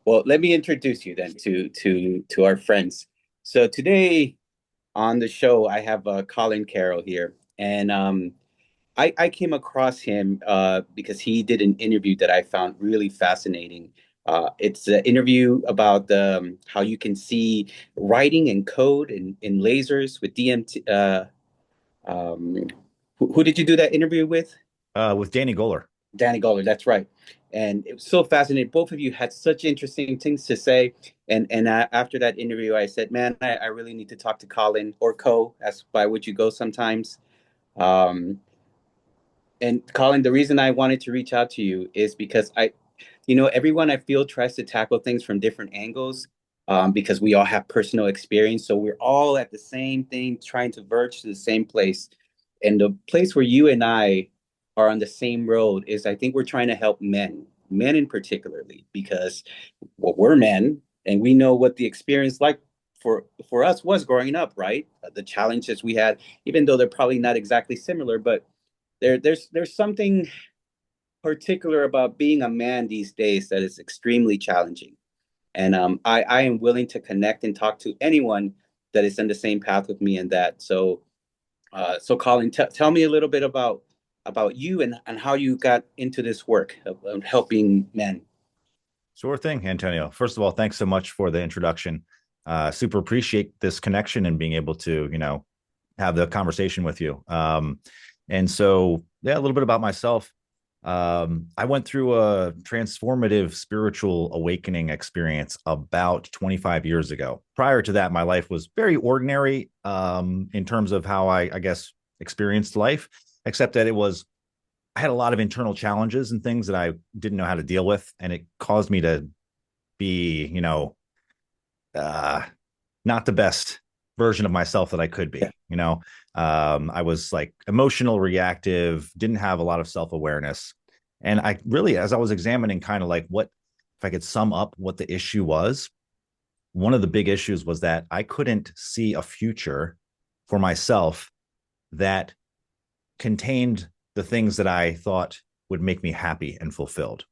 Well, let me introduce you then to our friends. So today on the show, I have Colin Carroll here, and I came across him because he did an interview that I found really fascinating. It's an interview about how you can see writing and code in lasers with DMT. Who did you do that interview with? With Danny Goller. Danny Goller, that's right. And it was so fascinating. Both of you had such interesting things to say. And after that interview, I said, man, I really need to talk to Colin or Co. That's by which you go sometimes. Um, and Colin, the reason I wanted to reach out to you is because everyone I feel tries to tackle things from different angles because we all have personal experience. So we're all at the same thing, trying to verge to the same place. And the place where you and I are on the same road is I think we're trying to help men in particularly, because well, we're men and we know what the experience like for us was growing up, right? The challenges we had, even though they're probably not exactly similar, but there's something particular about being a man these days that is extremely challenging. And I am willing to connect and talk to anyone that is in the same path with me in that. So Colin, tell me a little bit about you and how you got into this work of helping men. Sure thing, Antonio. First of all, thanks so much for the introduction. Super appreciate this connection and being able to, have the conversation with you. And so, yeah, a little bit about myself. I went through a transformative spiritual awakening experience about 25 years ago. Prior to that, my life was very ordinary in terms of how I guess, experienced life, except that I had a lot of internal challenges and things that I didn't know how to deal with. And it caused me to be, uh, not the best version of myself that I could Yeah. be. I was like emotional, reactive, didn't have a lot of self-awareness. And I really, as I was examining kind of like what, if I could sum up what the issue was, one of the big issues was that I couldn't see a future for myself that contained the things that I thought would make me happy and fulfilled.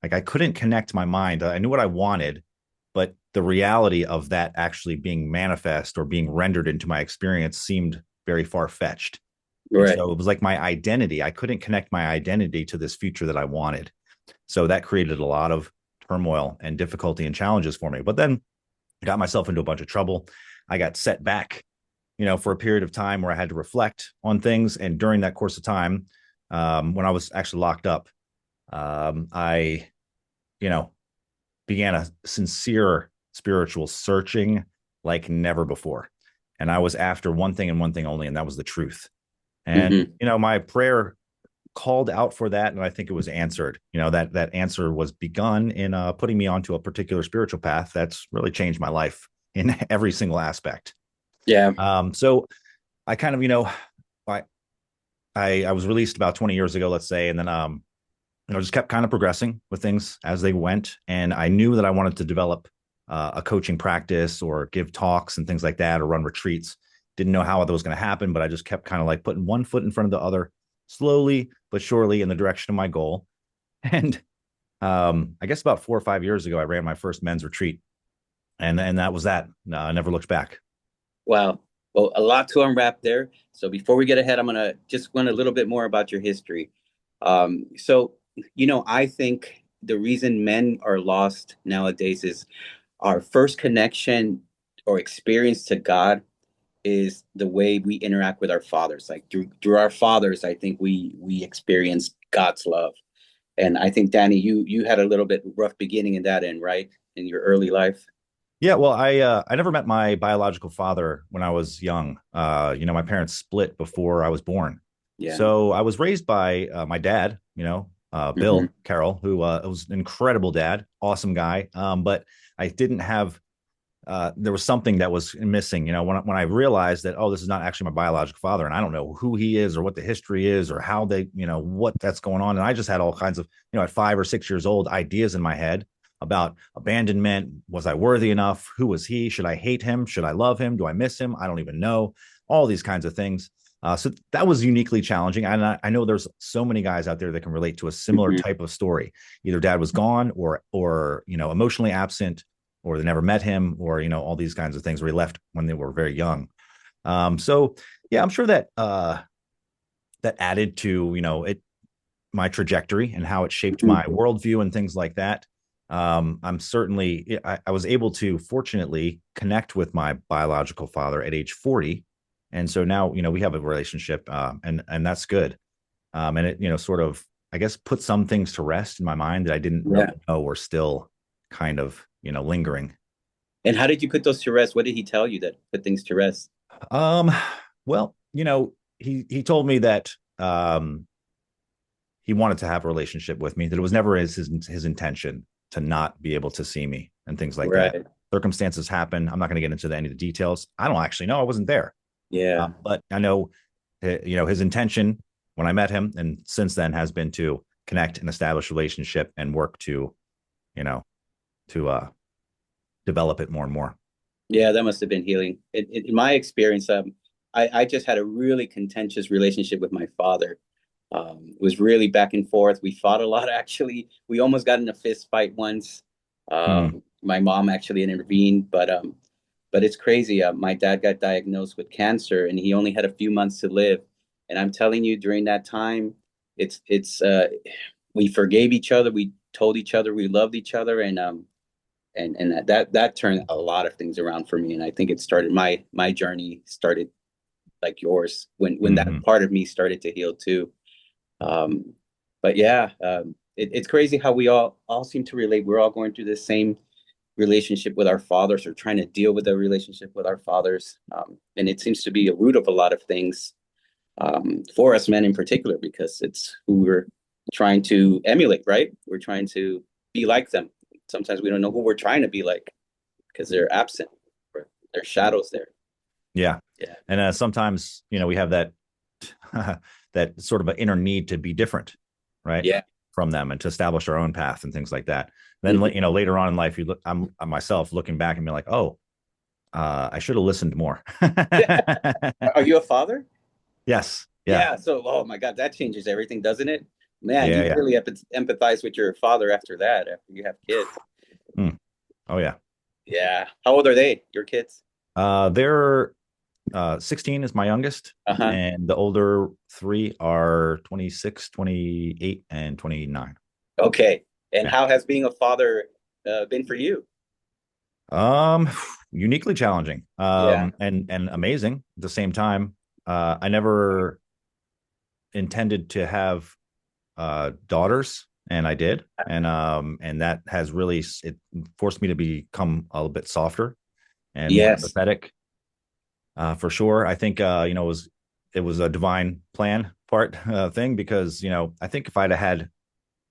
Like I couldn't connect my mind. I knew what I wanted, but the reality of that actually being manifest or being rendered into my experience seemed very far fetched. And Right. so it was like my identity. I couldn't connect my identity to this future that I wanted. So that created a lot of turmoil and difficulty and challenges for me. But then I got myself into a bunch of trouble. I got set back, for a period of time where I had to reflect on things. And during that course of time, when I was actually locked up, I, you know, began a sincere spiritual searching like never before. And I was after one thing and one thing only, and that was the truth. And, Hmm. my prayer called out for that. And I think it was answered, that answer was begun in putting me onto a particular spiritual path that's really changed my life in every single aspect. Yeah. So I kind of, I, I was released about 20 years ago, let's say, and then just kept kind of progressing with things as they went. And I knew that I wanted to develop a coaching practice or give talks and things like that, or run retreats. Didn't know how that was going to happen, but I just kept kind of like putting one foot in front of the other, slowly but surely in the direction of my goal. And I guess about 4 or 5 years ago, I ran my first men's retreat, and that was that. I never looked back. Wow. Well, a lot to unwrap there. So before we get ahead, I'm gonna just learn a little bit more about your history. So I think the reason men are lost nowadays is our first connection or experience to God is the way we interact with our fathers. Like through our fathers, I think we experience God's love. And I think Danny, you had a little bit rough beginning in that end, right? In your early life. Yeah, well, I never met my biological father when I was young. My parents split before I was born, Yeah. so I was raised by my dad. Hmm. Bill Carroll, who was an incredible dad, awesome guy. But I didn't have. There was something that was missing. When I realized that, oh, this is not actually my biological father, and I don't know who he is or what the history is or how they, what that's going on, and I just had all kinds of, at 5 or 6 years old, ideas in my head about abandonment. Was I worthy enough? Who was he? Should I hate him? Should I love him? Do I miss him? I don't even know. All these kinds of things. So that was uniquely challenging. And I know there's so many guys out there that can relate to a similar Mhm. type of story. Either dad was gone, or emotionally absent, or they never met him, or all these kinds of things where he left when they were very young. So yeah, I'm sure that that added to my trajectory and how it shaped my Mhm. worldview and things like that. I was able to fortunately connect with my biological father at age 40. And so now, we have a relationship, and that's good. And it, sort of, I guess, put some things to rest in my mind that I didn't really Yeah. know were still kind of, lingering. And how did you put those to rest? What did he tell you that put things to rest? Um, well, he told me that, he wanted to have a relationship with me, that it was never his intention to not be able to see me and things like that. Right. Circumstances happen. I'm not going to get into any of the details. I don't actually know. I wasn't there. Yeah. But I know, his intention when I met him and since then has been to connect and establish a relationship and work to, you know, to develop it more and more. Yeah, that must have been healing. In my experience, I just had a really contentious relationship with my father. It was really back and forth. We fought a lot, actually. We almost got in a fist fight once. Mm. My mom actually intervened, but it's crazy. My dad got diagnosed with cancer, and he only had a few months to live. And I'm telling you, during that time, it's we forgave each other. We told each other we loved each other, and that turned a lot of things around for me. And I think it started my journey started like yours when that Mm-hmm. part of me started to heal too. um, but yeah, it's crazy how we all seem to relate. We're all going through the same relationship with our fathers, or trying to deal with the relationship with our fathers, and it seems to be a root of a lot of things, for us men in particular, because it's who we're trying to emulate, right? We're trying to be like them. Sometimes we don't know who we're trying to be like because they're absent, or their shadows there. Yeah. Yeah. And sometimes, we have that that sort of an inner need to be different, right, Yeah. from them and to establish our own path and things like that. Then, Mhm. later on in life, I'm myself looking back and be like, oh, I should have listened more. Are you a father? Yes. Yeah. Yeah. So, oh my God, that changes everything, doesn't it? Man, Yeah. you Yeah. really empathize with your father after that, after you have kids. Hmm. Oh yeah. Yeah. How old are they, your kids? They're 16 is my youngest, Uh-huh. and the older three are 26, 28, and 29. Okay. And Yeah. how has being a father been for you? Um, Uniquely challenging, Yeah. and amazing at the same time. I never intended to have daughters, and I did, and that has really it forced me to become a little bit softer and more Yes. empathetic, for sure. I think it was a divine plan part thing, because I think if I'd have had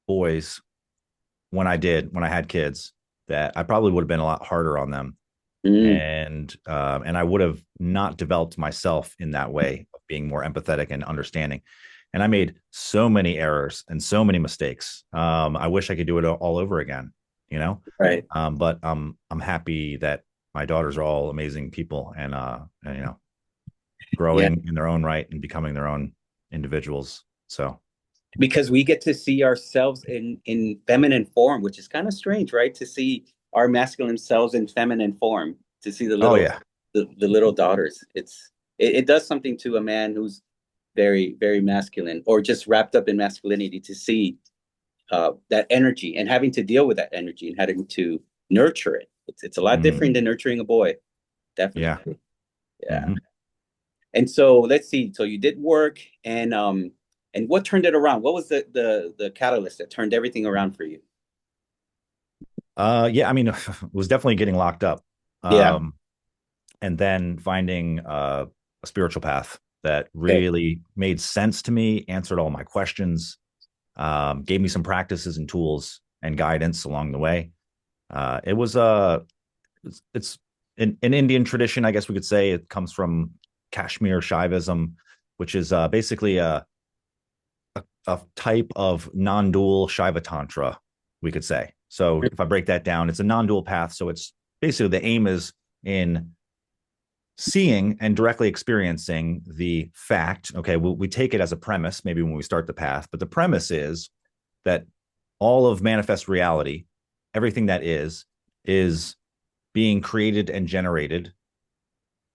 boys when I had kids, that I probably would have been a lot harder on them, Mm. and I would have not developed myself in that way of being more empathetic and understanding. And I made so many errors and so many mistakes. I wish I could do it all over again, you know. Right. But I'm happy that my daughters are all amazing people, and Yeah. growing in their own right and becoming their own individuals. So, Because we get to see ourselves in feminine form, which is kind of strange, right? To see our masculine selves in feminine form, to see oh yeah, the little daughters. It does something to a man who's very, very masculine, or just wrapped up in masculinity, to see that energy and having to deal with that energy and having to nurture it. It's a lot different mm, than nurturing a boy. yeah. Definitely. Yeah. Mm-hmm. And so let's see. So you did work, and what turned it around? What was the catalyst that turned everything around for you? Yeah, I mean, it was definitely getting locked up, Yeah. um, and then finding a spiritual path that Okay. really made sense to me, answered all my questions, gave me some practices and tools and guidance along the way. It was it's an Indian tradition, I guess we could say. It comes from Kashmir Shaivism, which is basically a type of non-dual Shaiva Tantra, we could say. So if I break that down, it's a non-dual path. So it's basically the aim is in seeing and directly experiencing the fact. Okay, we take it as a premise, maybe when we start the path, but the premise is that all of manifest reality, everything that is being created and generated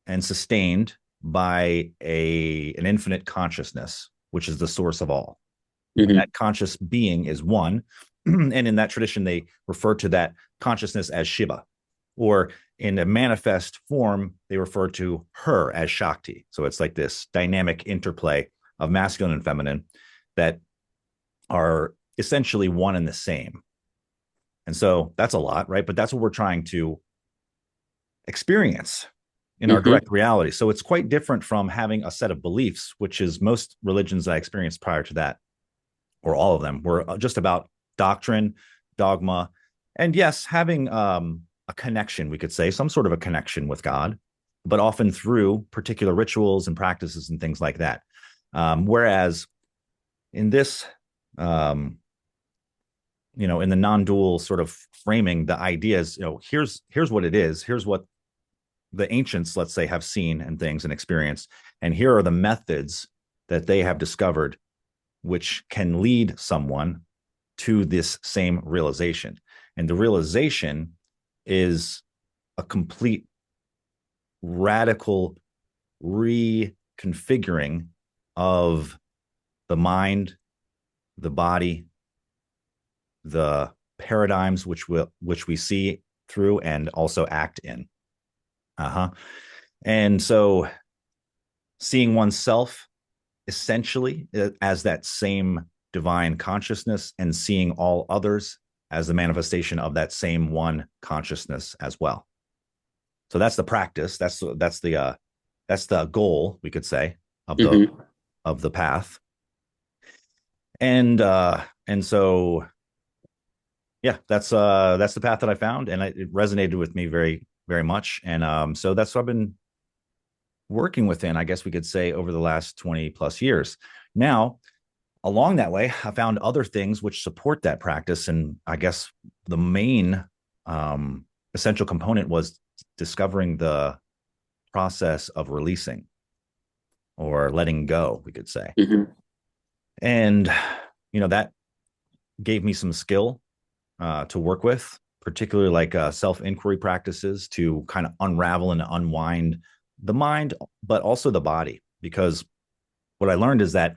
and sustained by an infinite consciousness, which is the source of all. And Mm-hmm. that conscious being is one. And in that tradition, they refer to that consciousness as Shiva, or in a manifest form, they refer to her as Shakti. So it's like this dynamic interplay of masculine and feminine that are essentially one and the same. And so that's a lot, right? But that's what we're trying to experience in our Mm-hmm. direct reality. So it's quite different from having a set of beliefs, which is most religions I experienced prior to that, or all of them, were just about doctrine, dogma, and yes, having a connection, we could say, some sort of a connection with God, but often through particular rituals and practices and things like that. Whereas in this, in the non-dual sort of framing, the idea is, here's what it is. Here's what the ancients, let's say, have seen and things and experienced. And here are the methods that they have discovered, which can lead someone to this same realization. And the realization is a complete radical reconfiguring of the mind, the body, the paradigms which we see through and also act in. And so seeing oneself essentially as that same divine consciousness, and seeing all others as the manifestation of that same one consciousness as well. So that's the practice. That's the goal, we could say, of Mm-hmm. the path. And so yeah, that's the path that I found, and it resonated with me very, very much. And so that's what I've been working within, I guess we could say, over the last 20 plus years. Now, along that way, I found other things which support that practice. And I guess the main essential component was discovering the process of releasing, or letting go, we could say. Mm-hmm. And, that gave me some skill to work with, particularly like self-inquiry practices to kind of unravel and unwind the mind, but also the body. Because what I learned is that,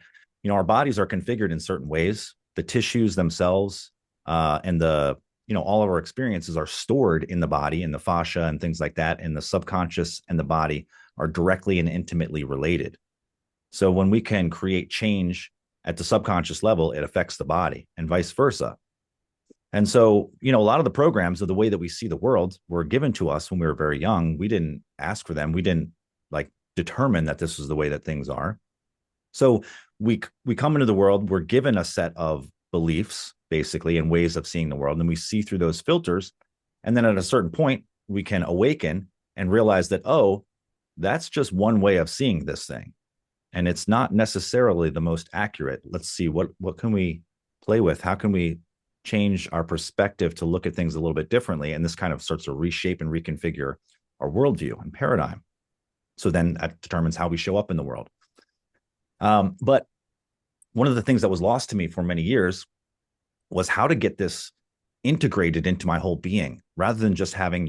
our bodies are configured in certain ways. The tissues themselves and all of our experiences are stored in the body, in the fascia and things like that. And the subconscious and the body are directly and intimately related. So when we can create change at the subconscious level, it affects the body, and vice versa. And so, a lot of the programs of the way that we see the world were given to us when we were very young. We didn't ask for them. We didn't determine that this is the way that things are. So we come into the world, we're given a set of beliefs, basically, and ways of seeing the world, and we see through those filters. And then at a certain point, we can awaken and realize that, oh, that's just one way of seeing this thing. And it's not necessarily the most accurate. Let's see, what can we play with? How can we change our perspective to look at things a little bit differently? And this kind of starts to reshape and reconfigure our worldview and paradigm. So then that determines how we show up in the world. But one of the things that was lost to me for many years was how to get this integrated into my whole being, rather than just having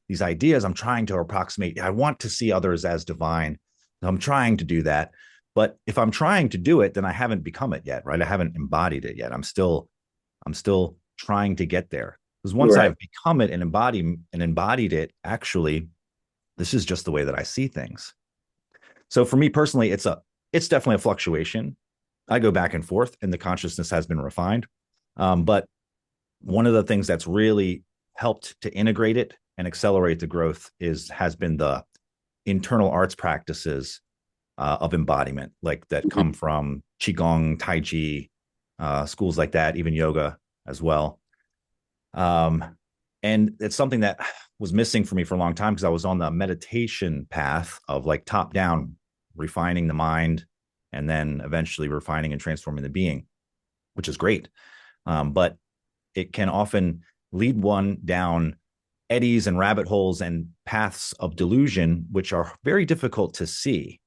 these ideas. I'm trying to approximate. I want to see others as divine. I'm trying to do that. But if I'm trying to do it, then I haven't become it yet, right? I haven't embodied it yet. I'm still trying to get there. Because once Right. I've become it and embodied it, actually, this is just the way that I see things. So for me personally, it's definitely a fluctuation. I go back and forth, and the consciousness has been refined. But one of the things that's really helped to integrate it and accelerate the growth has been the internal arts practices of embodiment, that Mm-hmm. come from Qigong, Tai Chi, schools like that, even yoga as well. And it's something that was missing for me for a long time, because I was on the meditation path of top down, refining the mind, and then eventually refining and transforming the being, which is great. But it can often lead one down eddies and rabbit holes and paths of delusion, which are very difficult to see.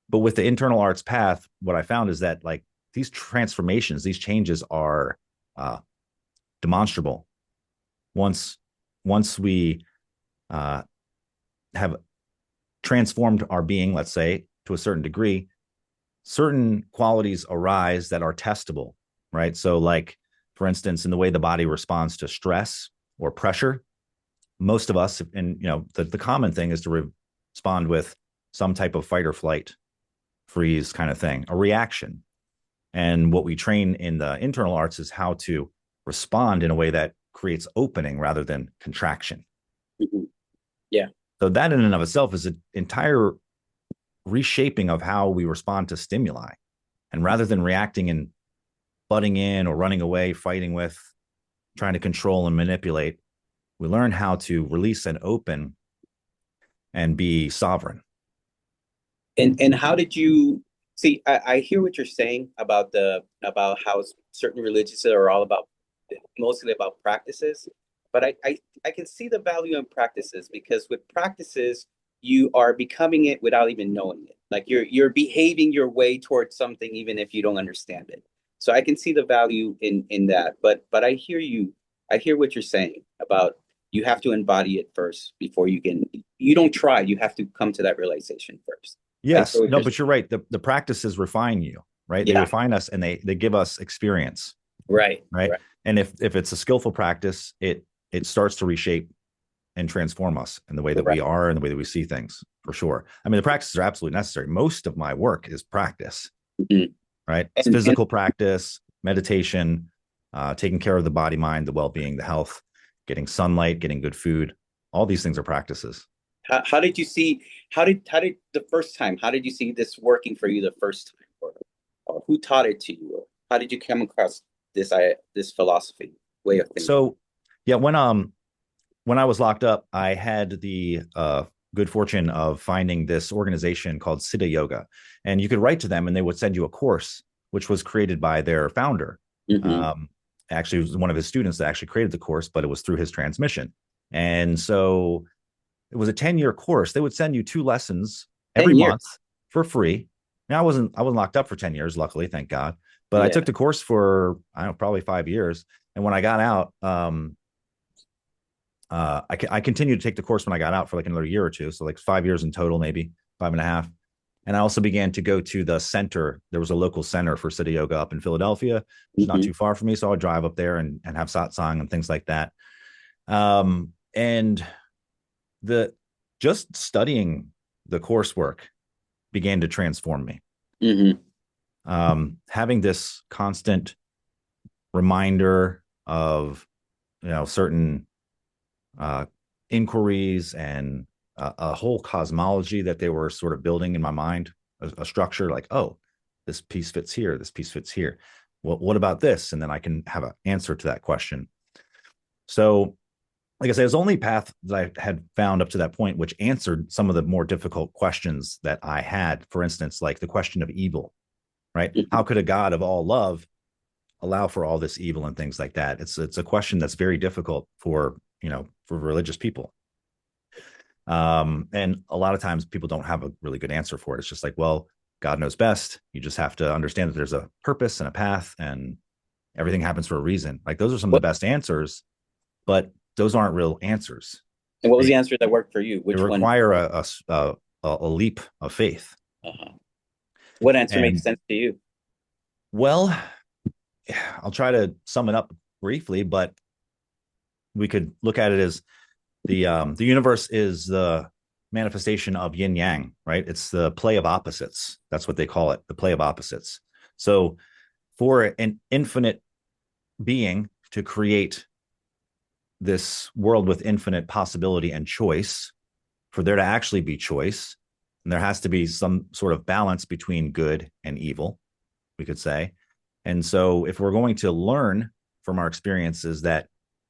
But with the internal arts path, what I found is that like these transformations, these changes are uh, demonstrable. Once we uh, have transformed our being, let's say, to a certain degree, certain qualities arise that are testable, right? So, like, for instance, in the way the body responds to stress or pressure, most of us, and the common thing is to respond with some type of fight or flight, freeze kind of thing, a reaction. And what we train in the internal arts is how to respond in a way that creates opening rather than contraction. Mm-hmm. Yeah. So that in and of itself is an entire reshaping of how we respond to stimuli. And rather than reacting and butting in or running away, fighting with, trying to control and manipulate, we learn how to release and open and be sovereign. And how did you see? I hear what you're saying about about how certain religions are all about mostly about practices, but I can see the value in practices because with practices you are becoming it without even knowing it. Like you're behaving your way towards something even if you don't understand it. So I can see the value in that. But I hear you. I hear what you're saying about you have to embody it first before you can. You don't try. You have to come to that realization first. I hear Yes, what no, you're but you're right. The practices refine you, right? They Yeah, refine us and they give us experience, right, right? right, And if it's a skillful practice, it starts to reshape and transform us in the way that we right. are and the way that we see things, for sure. I mean, the practices are absolutely necessary. Most of my work is practice, Mhm. right? It's And physical practice, meditation, taking care of the body, mind, the well-being, the health, getting sunlight, getting good food. All these things are practices. how did you see how did the first time how did you see this working for you the first time or who taught it to you or how did you come across this philosophy way of thinking? So, yeah, when I was locked up, I had the good fortune of finding this organization called Siddha Yoga, and you could write to them, and they would send you a course, which was created by their founder. Mm-hmm. Um, Actually, it was one of his students that actually created the course, but it was through his transmission. And so it was a 10-year course. They would send you 2 lessons every 10 years. month for free. Now I wasn't locked up for 10 years, luckily, thank God. But I Yeah. took the course for I don't know, probably 5 years. And when I got out, I continued to take the course when I got out for like another year or two. So like 5 years in total, maybe 5.5. And I also began to go to the center. There was a local center for City Yoga up in Philadelphia, which is not Mm-hmm. too far from me. So I would drive up there and have satsang and things like that. And the just studying the coursework began to transform me. Mm-hmm. Having this constant reminder of certain uh, inquiries and a whole cosmology that they were sort of building in my mind, a structure like, oh, this piece fits here, this piece fits here. Well, what about this? And then I can have an answer to that question. So, like I said, it was the only path that I had found up to that point, which answered some of the more difficult questions that I had. For instance, like the question of evil, right? Mm-hmm. How could a God of all love allow for all this evil and things like that? It's a question that's very difficult for religious people. And a lot of times people don't have a really good answer for it. It's just like, well, God knows best. You just have to understand that there's a purpose and a path and everything happens for a reason. Like those are some of the What best answers, but those aren't real answers. and what was They, the answer that worked for you? they Which one? require a leap of faith. Uh-huh. What answer makes And sense to you? well, I'll try to sum it up briefly, but we could look at it as the universe is the manifestation of yin yang, right? It's the play of opposites. That's what they call it, the play of opposites. So for an infinite being to create this world with infinite possibility and choice, for there to actually be choice, and there has to be some sort of balance between good and evil, we could say. And so if we're going to learn from our experiences that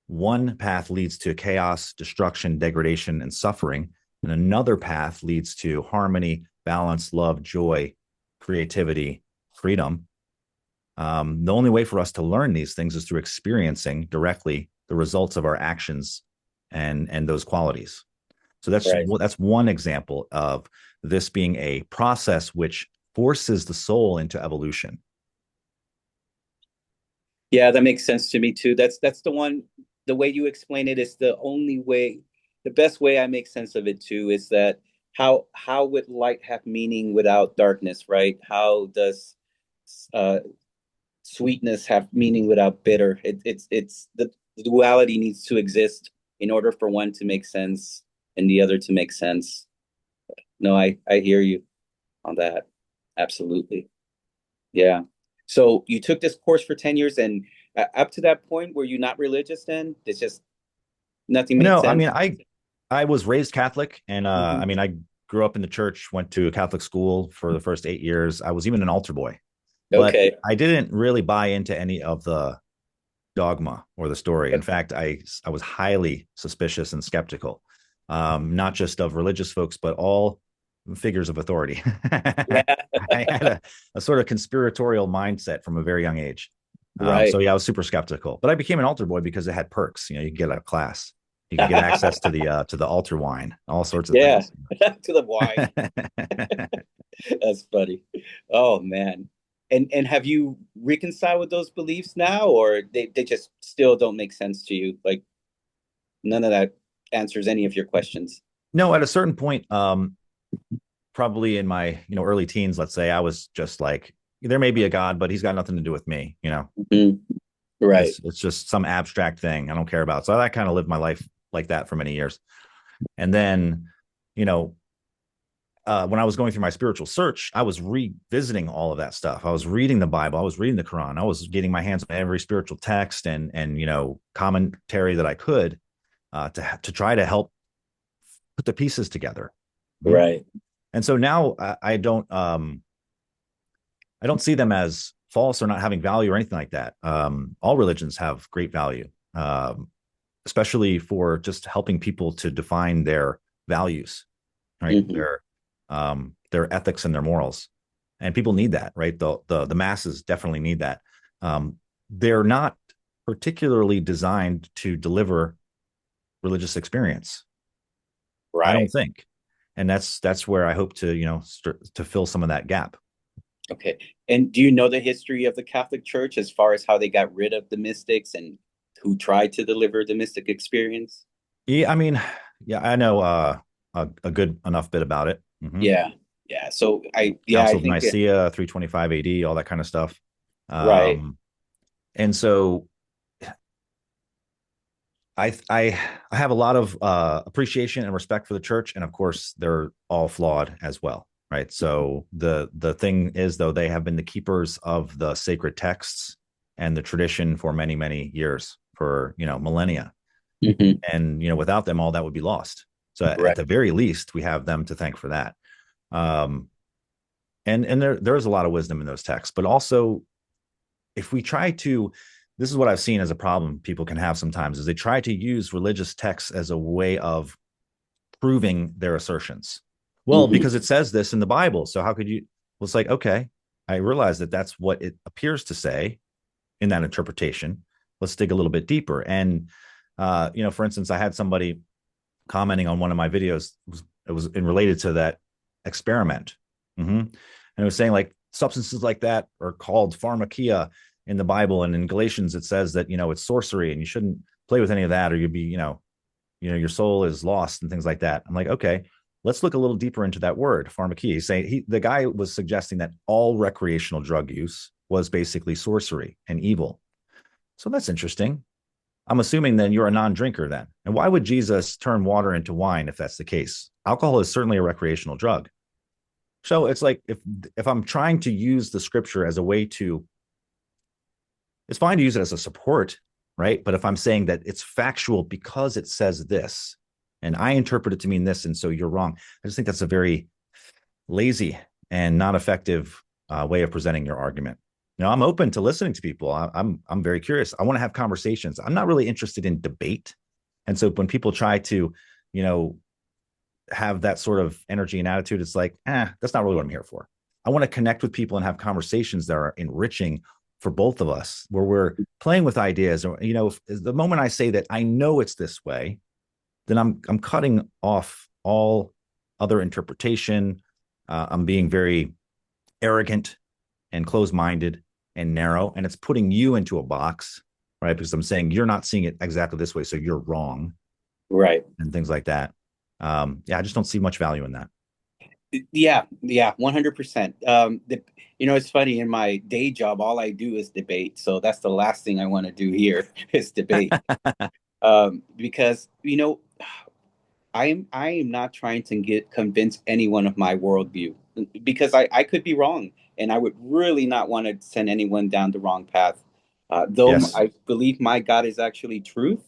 one path leads to chaos, destruction, degradation, and suffering, and another path leads to harmony, balance, love, joy, creativity, freedom. The only way for us to learn these things is through experiencing directly the results of our actions and those qualities. So Right. that's one example of this being a process which forces the soul into evolution. Yeah, that makes sense to me too. That's the one. The way you explain it is the only way. The best way I make sense of it too is that how would light have meaning without darkness, right? How does uh, sweetness have meaning without bitter? It's the duality needs to exist in order for one to make sense and the other to make sense. No, I hear you on that. Absolutely. Yeah. So you took this course for 10 years, and up to that point, were you not religious then? It's just nothing made No, I sense. mean, I was raised Catholic, and I Hmm. mean, I grew up in the church, went to a Catholic school for the first 8 years. I was even an altar boy, but Okay. I didn't really buy into any of the dogma or the story. In fact, I was highly suspicious and skeptical, not just of religious folks, but all figures of authority. Yeah. I had a sort of conspiratorial mindset from a very young age. So Right. yeah, I was super skeptical, but I became an altar boy because it had perks. You could get a class, you could get access to the altar wine, all sorts of Yeah. things. To the wine. That's funny. Oh man. And have you reconciled with those beliefs now, or they just still don't make sense to you? Like none of that answers any of your questions. No, at a certain point, probably in my early teens, let's say, I was just like, there may be a God, but he's got nothing to do with me. Mhm. Right. It's just some abstract thing I don't care about. So I kind of lived my life like that for many years. And then, you know, when I was going through my spiritual search, I was revisiting all of that stuff. I was reading the Bible, I was reading the Quran, I was getting my hands on every spiritual text and commentary that I could, to try to help put the pieces together. Mm-hmm. Right. And so now I don't see them as false or not having value or anything like that. All religions have great value, especially for just helping people to define their values, right? Hmm. Their ethics and their morals, and people need that, right? The masses definitely need that. They're not particularly designed to deliver religious experience, I don't Right. think, and that's where I hope to to fill some of that gap. Okay. And do you know the history of the Catholic Church as far as how they got rid of the mystics and who tried to deliver the mystic experience? Yeah, I mean, yeah, I know a good enough bit about it. Yeah. Yeah. So I Council of think it, Nicaea, 325 AD, all that kind of stuff. right. Um, and so I have a lot of appreciation and respect for the church, and of course, they're all flawed as well, right? So the thing is, though, they have been the keepers of the sacred texts and the tradition for many years, for millennia, Hmm. and without them, all that would be lost. So at Right. the very least, we have them to thank for that. Um, and there's a lot of wisdom in those texts, but also if we try to, this is what I've seen as a problem people can have sometimes, is they try to use religious texts as a way of proving their assertions. Well, Hmm. because it says this in the Bible, so how could you? Well, it's like, okay, I realize that that's what it appears to say in that interpretation. Let's dig a little bit deeper. And for instance, I had somebody commenting on one of my videos. It was in related to that experiment. Mm-hmm. And it was saying like substances like that are called pharmakia in the Bible, and in Galatians it says that it's sorcery and you shouldn't play with any of that, or you'd be your soul is lost and things like that. I'm like, okay, let's look a little deeper into that word pharmakia. The guy was suggesting that all recreational drug use was basically sorcery and evil. So that's interesting. I'm assuming then you're a non-drinker then. And why would Jesus turn water into wine if that's the case? Alcohol is certainly a recreational drug. So it's like if I'm trying to use the scripture as a way to, it's fine to use it as a support, right? But if I'm saying that it's factual because it says this, and I interpret it to mean this, and so you're wrong, I just think that's a very lazy and not effective way of presenting your argument. I'm open to listening to people. I'm very curious. I want to have conversations. I'm not really interested in debate, and so when people try to, you know, have that sort of energy and attitude, it's like, that's not really what I'm here for. I want to connect with people and have conversations that are enriching for both of us, where we're playing with ideas. Or, the moment I say that I know it's this way, then I'm cutting off all other interpretation. I'm being very arrogant and closed-minded and narrow, and it's putting you into a box, right? Because I'm saying you're not seeing it exactly this way, so you're wrong, Right. and things like that. Yeah, I just don't see much value in that. Yeah, yeah, 100%. It's funny, in my day job, all I do is debate. So that's the last thing I want to do here is debate. Because, I am not trying to get convince anyone of my worldview because I could be wrong, and I would really not want to send anyone down the wrong path. Though Yes. I believe my God is actually truth,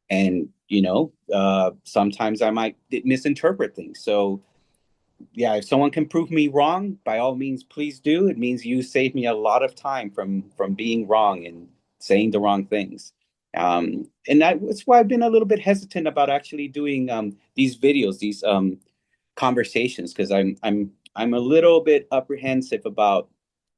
and sometimes I might misinterpret things. So yeah, if someone can prove me wrong, by all means, please do. It means you saved me a lot of time from being wrong and saying the wrong things. That's why I've been a little bit hesitant about actually doing these videos, these conversations, because I'm a little bit apprehensive about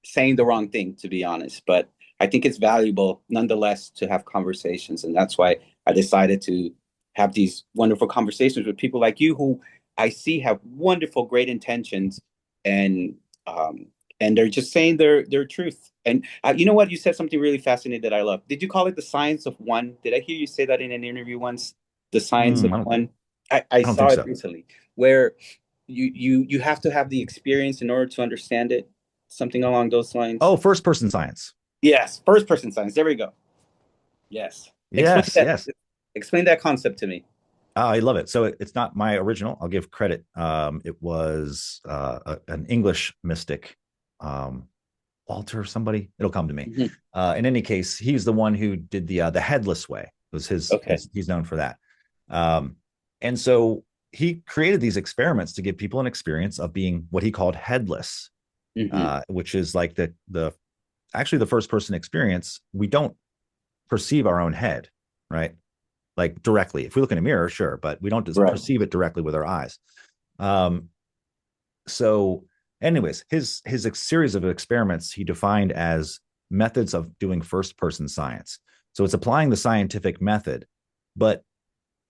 saying the wrong thing, to be honest. But I think it's valuable nonetheless to have conversations, and that's why I decided to have these wonderful conversations with people like you who I see have wonderful, great intentions, and um, and they're just saying their truth. And you know what? You said something really fascinating that I love. Did you call it the science of one? Did I hear you say that in an interview once? The science of one. I I don't saw think it so. recently, where you have to have the experience in order to understand it. Something along those lines. Oh, first person science. Yes, first person science. There we go. Yes. Explain Yes, that. yes. Explain that concept to me. I love it. So it's not my original. I'll give credit. It was an English mystic, um, Walter, somebody. It'll come to me. Mhm. In any case, he's the one who did the headless way. It was Okay. his. He's known for that. Um, and so he created these experiments to give people an experience of being what he called headless, Hmm. which is like the actually the first person experience. We don't perceive our own head, right? Like directly. If we look in a mirror, sure, but we don't just Right. perceive it directly with our eyes. Um, so, anyways, his series of experiments he defined as methods of doing first person science. So it's applying the scientific method, but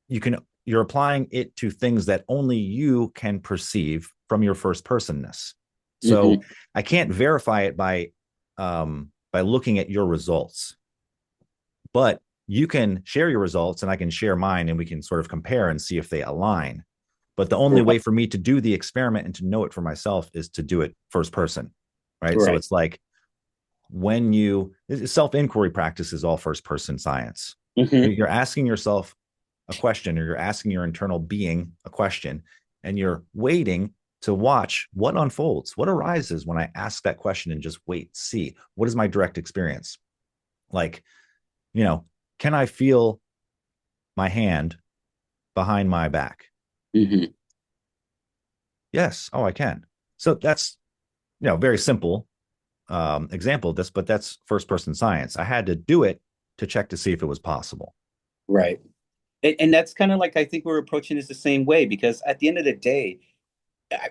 you're applying it to things that only you can perceive from your first personness. So Hmm. I can't verify it by looking at your results, but you can share your results and I can share mine and we can sort of compare and see if they align. But the only way Right. for me to do the experiment and to know it for myself is to do it first person. Right. So Right. it's like when you self inquiry practice is all first person science. Hmm. You're asking yourself a question or you're asking your internal being a question and you're waiting to watch what unfolds, what arises when I ask that question and just wait, see what is my direct experience. Like, you know, can I feel my hand behind my back? Hmm. Yes. Oh, I can. So that's, very simple example of this, but that's first person science. I had to do it to check to see if it was possible. Right. And that's kind of like I think we're approaching this the same way because at the end of the day,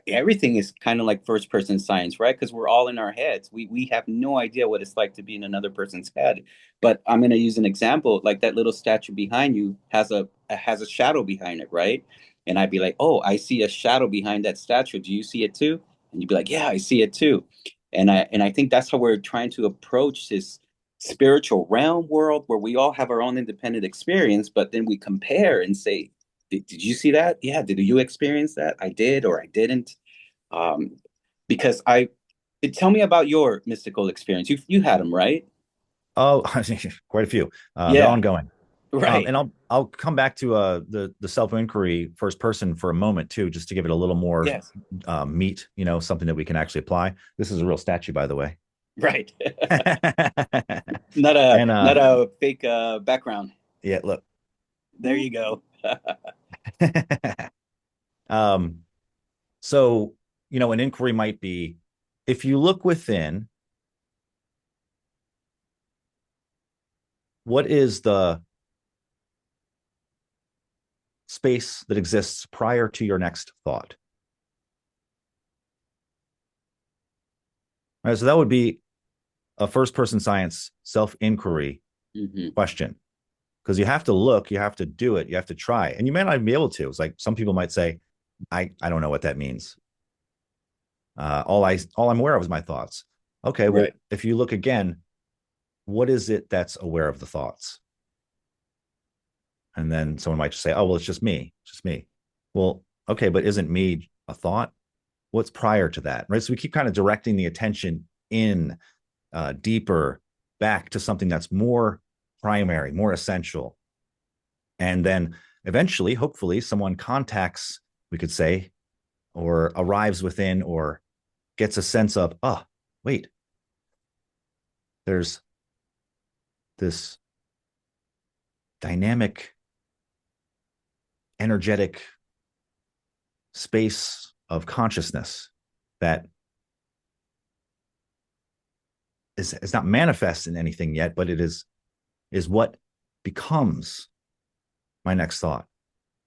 everything is kind of like first person science, right? Because we're all in our heads. We have no idea what it's like to be in another person's head. But I'm going to use an example, like that little statue behind you has a shadow behind it, right? And I'd be like, "Oh, I see a shadow behind that statue. Do you see it too?" And you'd be like, "Yeah, I see it too." And I think that's how we're trying to approach this spiritual realm world where we all have our own independent experience, but then we compare and say, did you see that? Yeah. Did you experience that? I did or I didn't. Um, because tell me about your mystical experience. You had them, right? Oh, quite a few. They're Yeah. ongoing. Right. And I'll come back to the self inquiry first person for a moment too, just to give it a little more Yes. meat. Something that we can actually apply. This is a real statue, by the way. Right. And Not a fake background. yeah, look. There you go. um, so an inquiry might be if you look within, what is the space that exists prior to your next thought? All right, so that would be a first person science self inquiry Hmm. question. because you have to look, you have to do it, you have to try, and you may not even be able to. It's like some people might say, I don't know what that means. All I'm aware of is my thoughts. Okay, well, Right. if you look again, what is it that's aware of the thoughts? And then someone might just say, oh, well, it's just me. Well, okay, but isn't me a thought? What's prior to that? Right. So we keep kind of directing the attention in deeper back to something that's more primary, more essential. And then eventually, hopefully, someone contacts, we could say, or arrives within or gets a sense of, oh, wait, there's this dynamic, energetic space of consciousness that is not manifest in anything yet, but it is what becomes my next thought.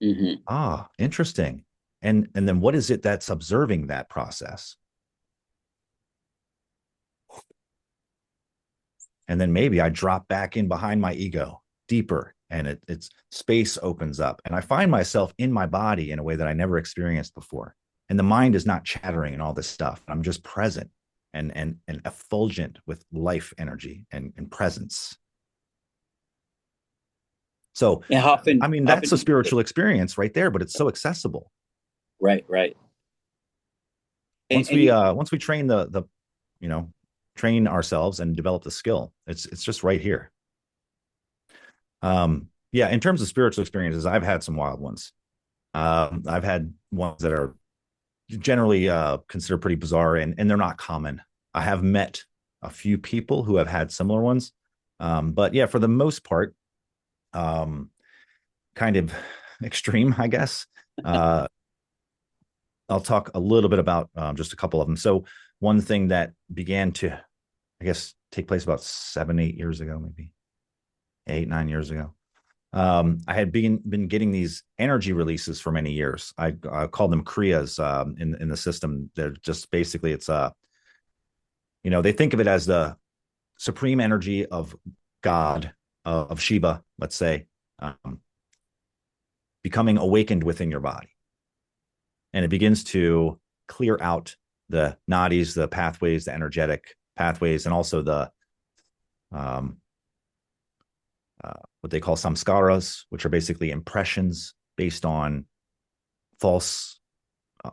Hmm. Ah, interesting. And then what is it that's observing that process? And then maybe I drop back in behind my ego deeper, and it's space opens up, and I find myself in my body in a way that I never experienced before. And the mind is not chattering and all this stuff. I'm just present and effulgent with life energy and presence. So, And I mean, how that's often a do you do it? spiritual experience right there, but it's so accessible. Right, right. And you, Once we train the you know train ourselves and develop the skill, it's just right here. Yeah, in terms of spiritual experiences, I've had some wild ones. I've had ones that are generally considered pretty bizarre, and they're not common. I have met a few people who have had similar ones, but yeah, for the most part, um, kind of extreme, I guess. Uh, I'll talk a little bit about just a couple of them. So one thing that began to, I guess, take place about 7, 8 years ago, maybe 8, 9 years ago. I had been getting these energy releases for many years. I call them kriyas in the system. They're just basically it's they think of it as the supreme energy of God of Shiva, let's say, um, becoming awakened within your body, and it begins to clear out the nadis, the pathways, the energetic pathways, and also the um, what they call samskaras, which are basically impressions based on false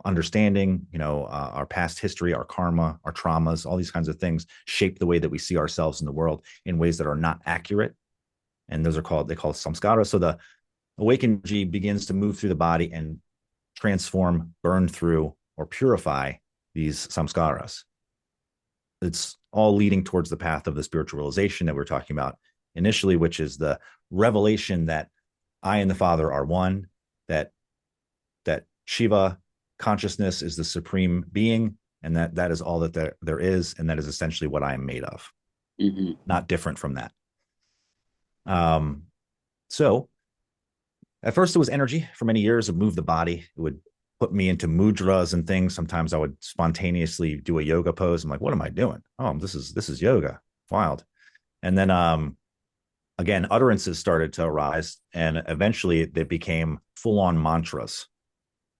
understanding, our past history, our karma, our traumas, all these kinds of things shape the way that we see ourselves in the world in ways that are not accurate. And those are they call samskaras. So the awakened energy begins to move through the body and transform, burn through, or purify these samskaras. It's all leading towards the path of the spiritual realization that we're talking about initially, which is the revelation that I and the Father are one, that Shiva consciousness is the supreme being, and that is all that there is, and that is essentially what I am made of, hmm not different from that. So at first it was energy. For many years it moved the body. It would put me into mudras and things. Sometimes I would spontaneously do a yoga pose. I'm like, what am I doing? Oh, this is yoga. Wild. And then again, utterances started to arise, and eventually they became full-on mantras,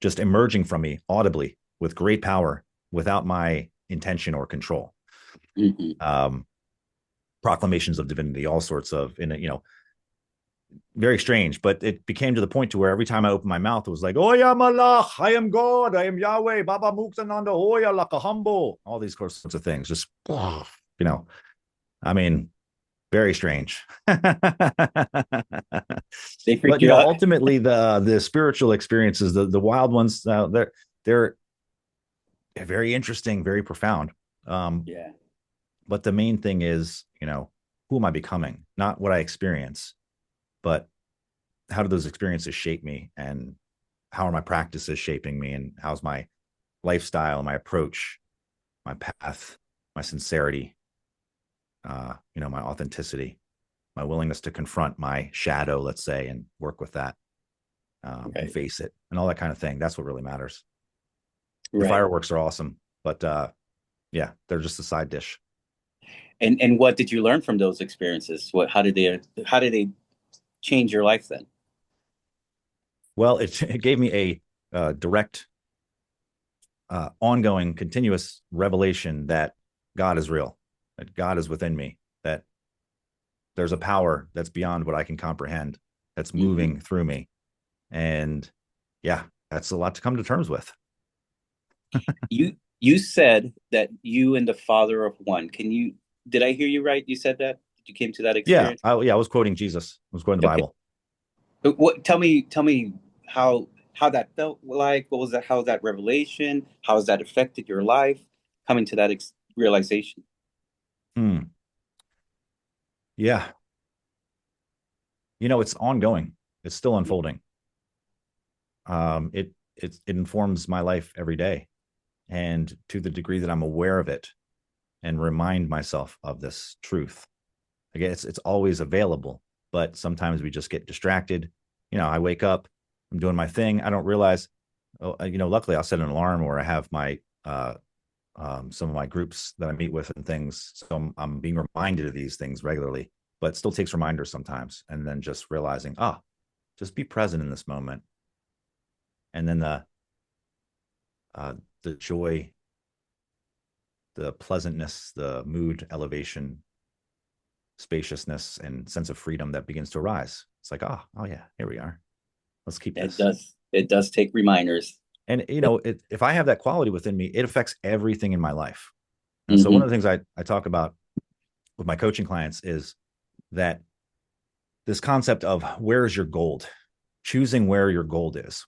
just emerging from me audibly with great power without my intention or control. hmm Um, Proclamations of divinity, all sorts of, very strange, but it became to the point to where every time I opened my mouth, it was like, "Oh yeah, Malach, I am God, I am Yahweh, Baba Muktananda, Hoya Lakahambo," all these sorts of things. Just, I mean, very strange. They But freak you out. ultimately, the spiritual experiences, the wild ones, they're very interesting, very profound. Um, Yeah. but the main thing is, who am I becoming? Not what I experience, but how do those experiences shape me, and how are my practices shaping me, and how's my lifestyle, my approach, my path, my sincerity, my authenticity, my willingness to confront my shadow, let's say, and work with that, and Right. face it, and all that kind of thing. That's what really matters. The Right. fireworks are awesome, but yeah, they're just a side dish. And what did you learn from those experiences? How did they change your life then? Well, it gave me a direct, ongoing, continuous revelation that God is real, that God is within me, that there's a power that's beyond what I can comprehend, that's Mm-hmm. moving through me. And yeah, that's a lot to come to terms with. You said that you and the Father of one. Can you did I hear you right? You said that? You came to that Yeah, experience? I was quoting Jesus. I was quoting the Okay. Bible. What tell me how that felt like? What was that? How was that revelation? How has that affected your life? Coming to that realization. Hmm. Yeah, it's ongoing. It's still unfolding. It informs my life every day, and to the degree that I'm aware of it and remind myself of this truth. Again, it's always available, but sometimes we just get distracted. I wake up, I'm doing my thing, I don't realize. Luckily I'll set an alarm, or I have my some of my groups that I meet with and things, so I'm being reminded of these things regularly, but it still takes reminders sometimes, and then just realizing, just be present in this moment. And then uh, the joy, the pleasantness, the mood elevation, spaciousness, and sense of freedom that begins to arise. It's like, oh yeah, here we are. Let's keep It this. does. It does take reminders. And if I have that quality within me, it affects everything in my life. And so one Mm-hmm. of the things I talk about with my coaching clients is that this concept of where is your gold, choosing where your gold is,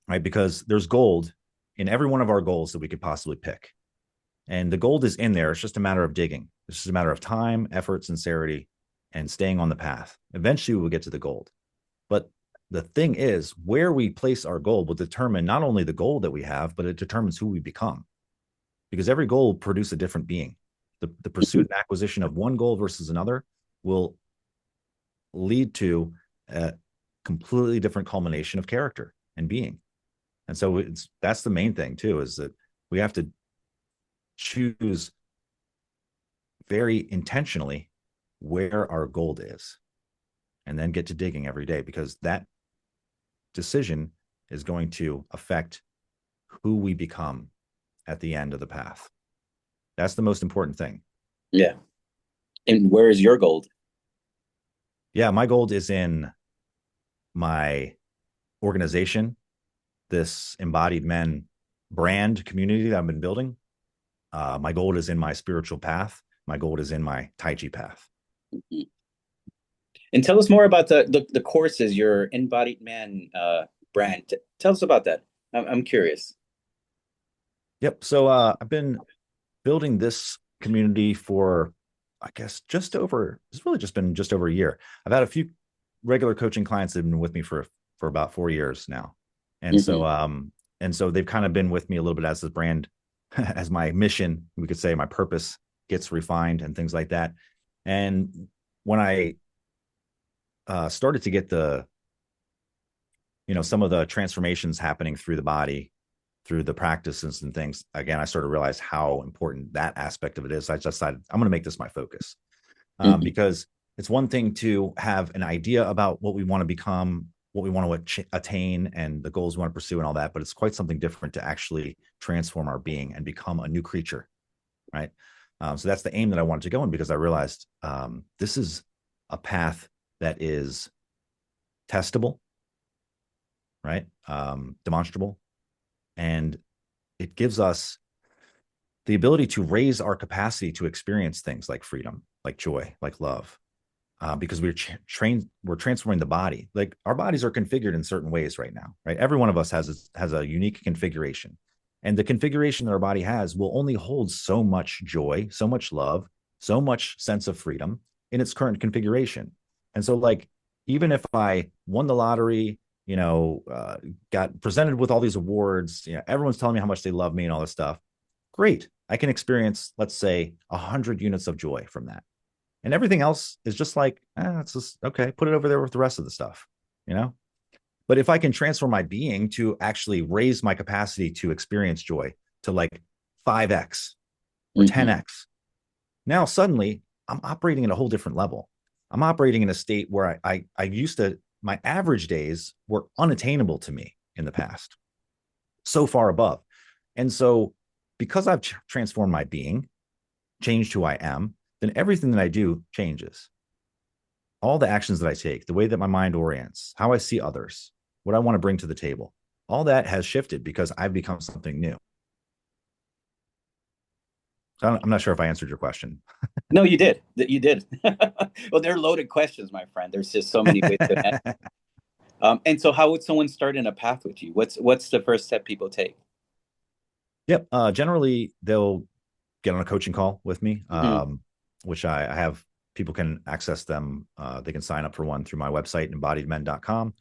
right? Because there's gold in every one of our goals that we could possibly pick. And the gold is in there. It's just a matter of digging. It's just a matter of time, effort, sincerity, and staying on the path. Eventually, we'll get to the gold. But the thing is, where we place our goal will determine not only the goal that we have, but it determines who we become. Because every goal will produce a different being. The pursuit and acquisition of one goal versus another will lead to a completely different culmination of character and being. And so that's the main thing too, is that we have to choose very intentionally where our gold is, and then get to digging every day, because that decision is going to affect who we become at the end of the path. That's the most important thing. Yeah. And where is your gold? Yeah, my gold is in my organization, this embodied men brand community that I've been building. My gold is in my spiritual path. My gold is in my Tai Chi path. Mhm. And tell us more about the courses, your Embodied Man brand. Tell us about that. I'm curious. Yep. So I've been building this community for, I guess, it's really just been just over a year. I've had a few regular coaching clients that have been with me for about 4 years now. And so, Hmm. they've kind of been with me a little bit as the brand, as my mission, we could say, my purpose gets refined and things like that. And when I started to get some of the transformations happening through the body, through the practices and things, again, I sort of realized how important that aspect of it is. I just decided I'm going to make this my focus, Hmm. because it's one thing to have an idea about what we want to become, what we want to attain, and the goals we want to pursue and all that, but it's quite something different to actually transform our being and become a new creature, right? So that's the aim that I wanted to go in, because I realized this is a path that is testable, right? Demonstrable, and it gives us the ability to raise our capacity to experience things like freedom, like joy, like love, because we're transforming the body. Like, our bodies are configured in certain ways right now, right? Every one of us has a unique configuration, and the configuration that our body has will only hold so much joy, so much love, so much sense of freedom in its current configuration. And so, like, even if I won the lottery, got presented with all these awards, everyone's telling me how much they love me and all this stuff, great. I can experience, let's say, 100 units of joy from that. And everything else is just like, it's just okay, put it over there with the rest of the stuff, you know? But if I can transform my being to actually raise my capacity to experience joy to like 5x or Hmm. 10x, now suddenly I'm operating at a whole different level. I'm operating in a state where I used to, my average days were unattainable to me in the past, so far above. And so because I've transformed my being, changed who I am, then everything that I do changes. All the actions that I take, the way that my mind orients, how I see others, what I want to bring to the table, all that has shifted because I've become something new. So I'm not sure if I answered your question. No, you did. You did. Well, they're loaded questions, my friend. There's just so many ways to answer. And so, how would someone start in a path with you? What's the first step people take? Yep. Generally, they'll get on a coaching call with me, Hmm. which I have. People can access them. They can sign up for one through my website, embodiedmen.com.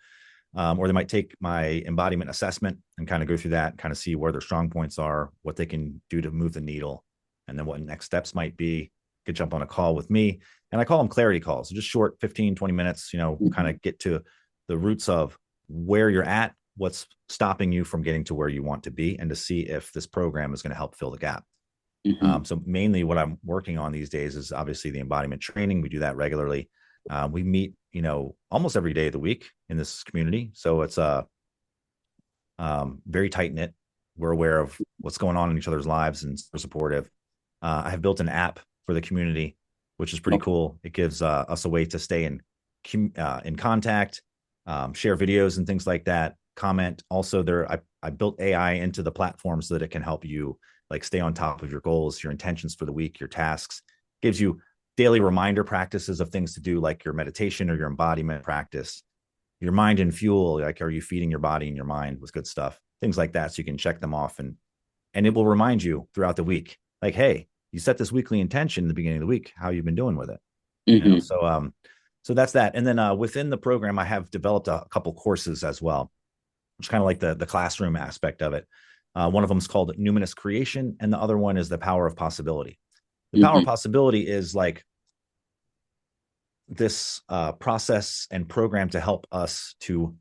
Or they might take my embodiment assessment and kind of go through that, kind of see where their strong points are, what they can do to move the needle, and then what next steps might be. Could jump on a call with me. And I call them clarity calls. So just short 15, 20 minutes, kind of get to the roots of where you're at, what's stopping you from getting to where you want to be, and to see if this program is going to help fill the gap. Hmm. So mainly what I'm working on these days is obviously the embodiment training. We do that regularly. We meet, almost every day of the week in this community. So it's very tight knit. We're aware of what's going on in each other's lives and we're supportive. I have built an app for the community, which is pretty Okay. cool. It gives us a way to stay in contact, share videos and things like that. Comment. Also, I built AI into the platform so that it can help you like stay on top of your goals, your intentions for the week, your tasks. Gives you daily reminder practices of things to do, like your meditation or your embodiment practice, your mind and fuel. Like, are you feeding your body and your mind with good stuff? Things like that, so you can check them off, and it will remind you throughout the week, like, hey, you set this weekly intention in the beginning of the week. How you've been doing with it? Hmm. So that's that. And then within the program, I have developed a couple courses as well, which is kind of like the classroom aspect of it. One of them is called Numinous Creation, and the other one is the Power of Possibility. The Power of Hmm. Possibility is like this process and program to help us to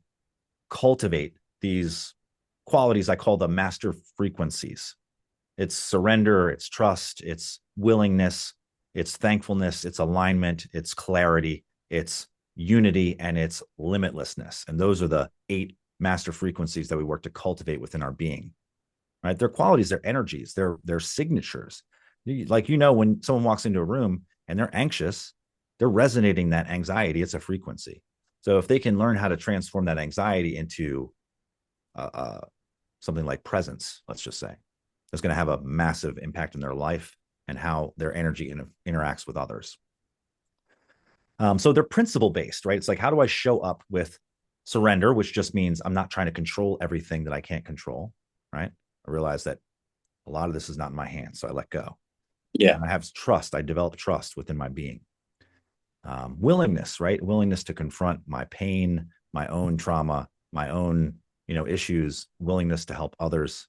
cultivate these qualities I call the master frequencies. It's surrender, it's trust, it's willingness, it's thankfulness, it's alignment, it's clarity, it's unity, and it's limitlessness. And those are the 8 master frequencies that we work to cultivate within our being. Right? Their qualities, their energies, their signatures. Like, when someone walks into a room and they're anxious, they're resonating that anxiety. It's a frequency. So if they can learn how to transform that anxiety into uh, uh, something like presence, let's just say, it's going to have a massive impact in their life and how their energy interacts with others. So they're principle based, right? It's like, how do I show up with surrender, which just means I'm not trying to control everything that I can't control, right? I realize that a lot of this is not in my hands, so I let go. Yeah. And I have trust. I develop trust within my being. Willingness, right? Willingness to confront my pain, my own trauma, my own, issues. Willingness to help others.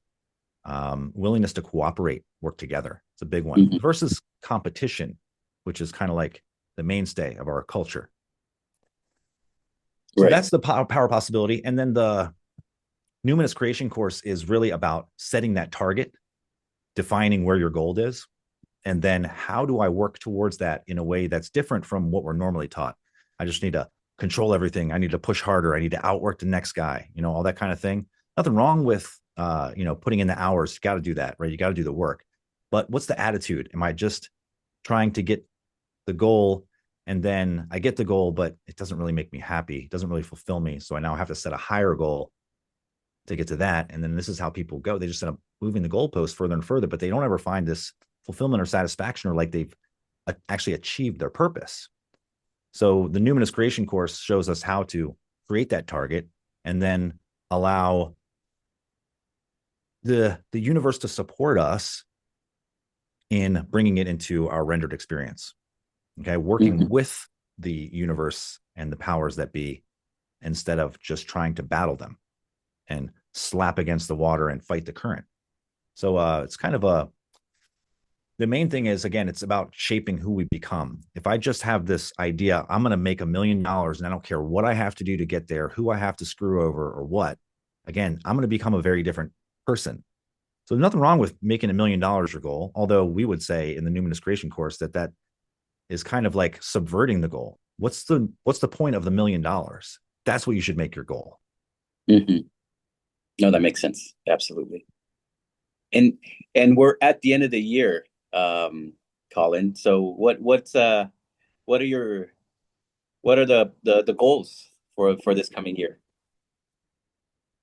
Willingness to cooperate, work together. It's a big one. Hmm. Versus competition, which is kind of like the mainstay of our culture. So Right. that's the power possibility. And then the Numinous Creation course is really about setting that target, defining where your goal is, and then how do I work towards that in a way that's different from what we're normally taught. I just need to control everything. I need to push harder. I need to outwork the next guy, all that kind of thing. Nothing wrong with, putting in the hours. You got to do that, right? You got to do the work. But what's the attitude? Am I just trying to get the goal, and then I get the goal, but it doesn't really make me happy? It doesn't really fulfill me. So I now have to set a higher goal to get to that. And then this is how people go. They just end up moving the goalpost further and further, but they don't ever find this fulfillment or satisfaction, or like they've actually achieved their purpose. So the Numinous Creation course shows us how to create that target and then allow the universe to support us in bringing it into our rendered experience. Okay, working Hmm. with the universe and the powers that be instead of just trying to battle them and slap against the water and fight the current. So it's kind of the main thing is, again, it's about shaping who we become. If I just have this idea, I'm going to make $1,000,000 and I don't care what I have to do to get there, who I have to screw over or what, again, I'm going to become a very different person. So there's nothing wrong with making $1,000,000 your goal. Although we would say in the Numinous Creation course that is kind of like subverting the goal. what's the point of the $1 million? That's what you should make your goal. Hmm. No, that makes sense. Absolutely. And and we're at the end of the year, Colin. So what are your what are the goals for this coming year?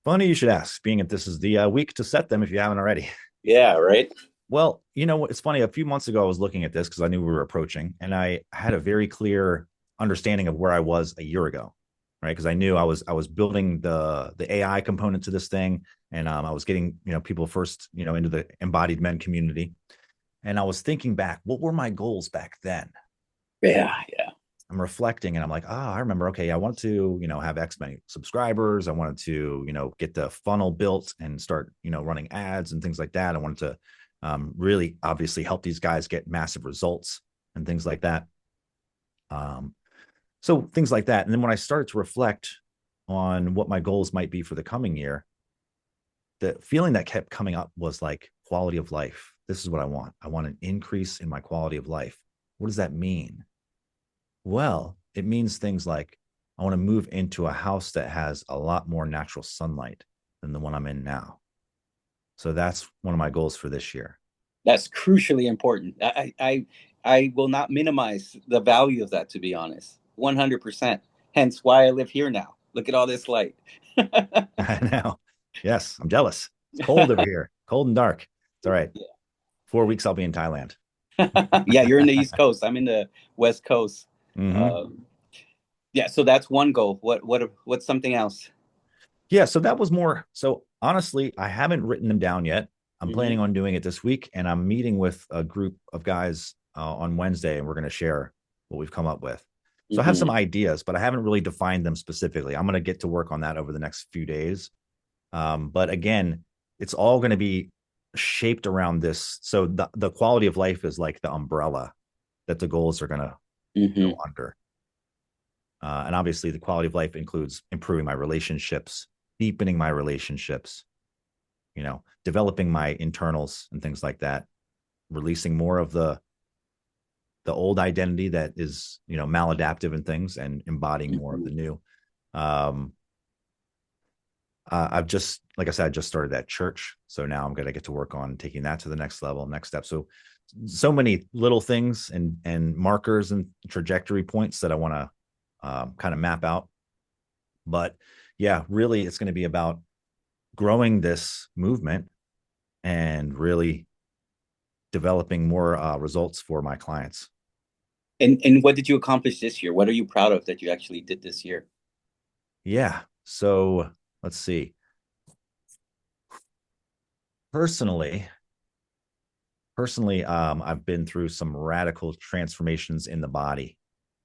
Funny you should ask, being that this is the week to set them if you haven't already. Yeah, right. Well, you know, it's funny. A few months ago, I was looking at this because I knew we were approaching, and I had a very clear understanding of where I was a year ago, right? Because I knew I was building the AI component to this thing, and I was getting people first into the embodied men community, and I was thinking back, what were my goals back then? Yeah, yeah. I'm reflecting and I'm like, I remember, okay, I wanted to, have X many subscribers. I wanted to, get the funnel built and start, running ads and things like that. I wanted to really obviously help these guys get massive results and things like that. So things like that. And then when I started to reflect on what my goals might be for the coming year, the feeling that kept coming up was like quality of life. This is what I want. I want an increase in my quality of life. What does that mean? Well, it means things like I want to move into a house that has a lot more natural sunlight than the one I'm in now. So that's one of my goals for this year. That's crucially important. I will not minimize the value of that, to be honest. 100%. Hence why I live here now. Look at all this light. I know. Yes, I'm jealous. It's cold over here, cold and dark. It's all right. 4 weeks I'll be in Thailand. Yeah, you're in the East Coast. I'm in the West Coast. Mm-hmm. Um, yeah, so that's one goal. What's something else? Yeah, so that was more. So honestly, I haven't written them down yet. I'm planning Hmm. on doing it this week, and I'm meeting with a group of guys on Wednesday, and we're going to share what we've come up with. So I have some Hmm. ideas, but I haven't really defined them specifically. I'm going to get to work on that over the next few days. But again, it's all going to be shaped around this. So the quality of life is like the umbrella that the goals are going to go Hmm. under. And obviously, the quality of life includes improving my relationships, deepening my relationships, developing my internals and things like that, releasing more of the old identity that is, maladaptive and things, and embodying more of the Hmm. new. Um, I've just, like I said, I just started that church, so now I'm going to get to work on taking that to the next level, next step. So many little things and markers and trajectory points that I want to kind of map out. But yeah, really, it's going to be about growing this movement and really developing more results for my clients. And what did you accomplish this year? What are you proud of that you actually did this year? Yeah. So let's see. Personally, I've been through some radical transformations in the body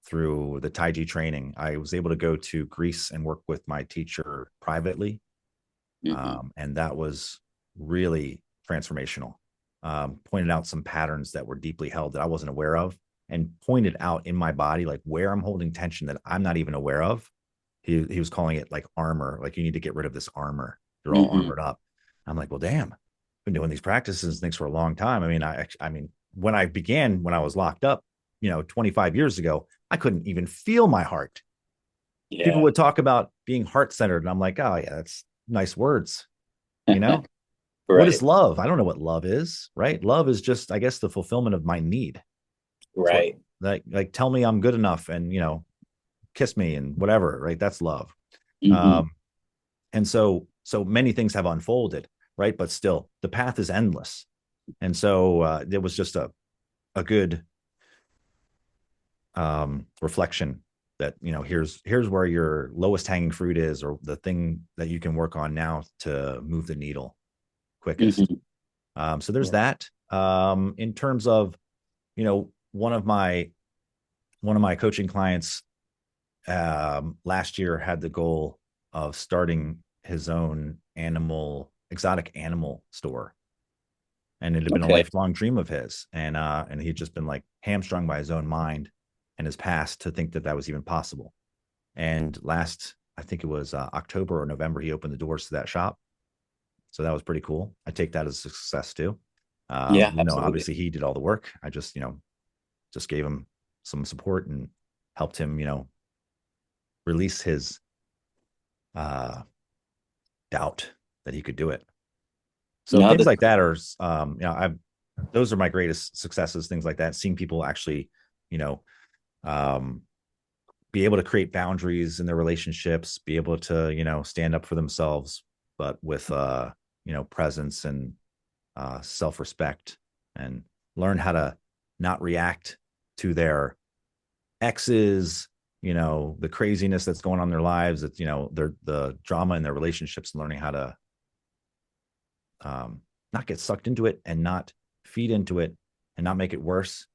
through the Tai Chi training. I was able to go to Greece and work with my teacher privately, Hmm. and that was really transformational. Pointed out some patterns that were deeply held that I wasn't aware of, and pointed out in my body like where I'm holding tension that I'm not even aware of. He was calling it like armor, like you need to get rid of this armor. You're all Hmm. armored up. I'm like, well, damn, I've been doing these practices and things for a long time. I mean, I mean, when I began, when I was locked up, 25 years ago, I couldn't even feel my heart. People Yeah. would talk about being heart centered, and I'm like, oh yeah, that's nice words. You know, what is Right. love? I don't know what love is, right? Love is just, I guess, the fulfillment of my need. It's what, Right. like tell me I'm good enough, and kiss me and whatever, right? That's love. Hmm. Um, and so many things have unfolded, right? But still, the path is endless. And so there was just a good reflection that here's where your lowest hanging fruit is, or the thing that you can work on now to move the needle quickest. Hmm. So there's that. In terms of one of my coaching clients last year had the goal of starting his own exotic animal store, and it had been a Okay. lifelong dream of his, and he'd just been like hamstrung by his own mind and his past to think that that was even possible. And last, I think it was October or November, he opened the doors to that shop. So that was pretty cool. I take that as a success too. Yeah, Even though absolutely. obviously he did all the work, I just gave him some support and helped him, release his uh, doubt that he could do it. So No, things that like that are, I've those are my greatest successes. Things like that, seeing people actually, you know, um, be able to create boundaries in their relationships, be able to, stand up for themselves, but with, presence and self-respect, and learn how to not react to their exes, the craziness that's going on in their lives. It's, the drama in their relationships, learning how to not get sucked into it and not feed into it and not make it worse,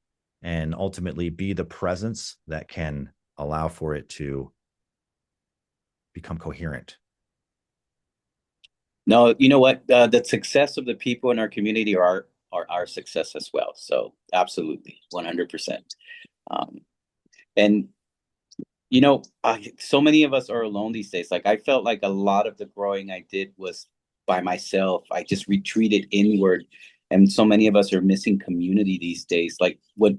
and ultimately be the presence that can allow for it to become coherent. no, you know what? The success of the people in our community are our success as well. So absolutely, 100%. Um, and so many of us are alone these days. Like I felt like a lot of the growing I did was by myself. I just retreated inward, and so many of us are missing community these days. Like what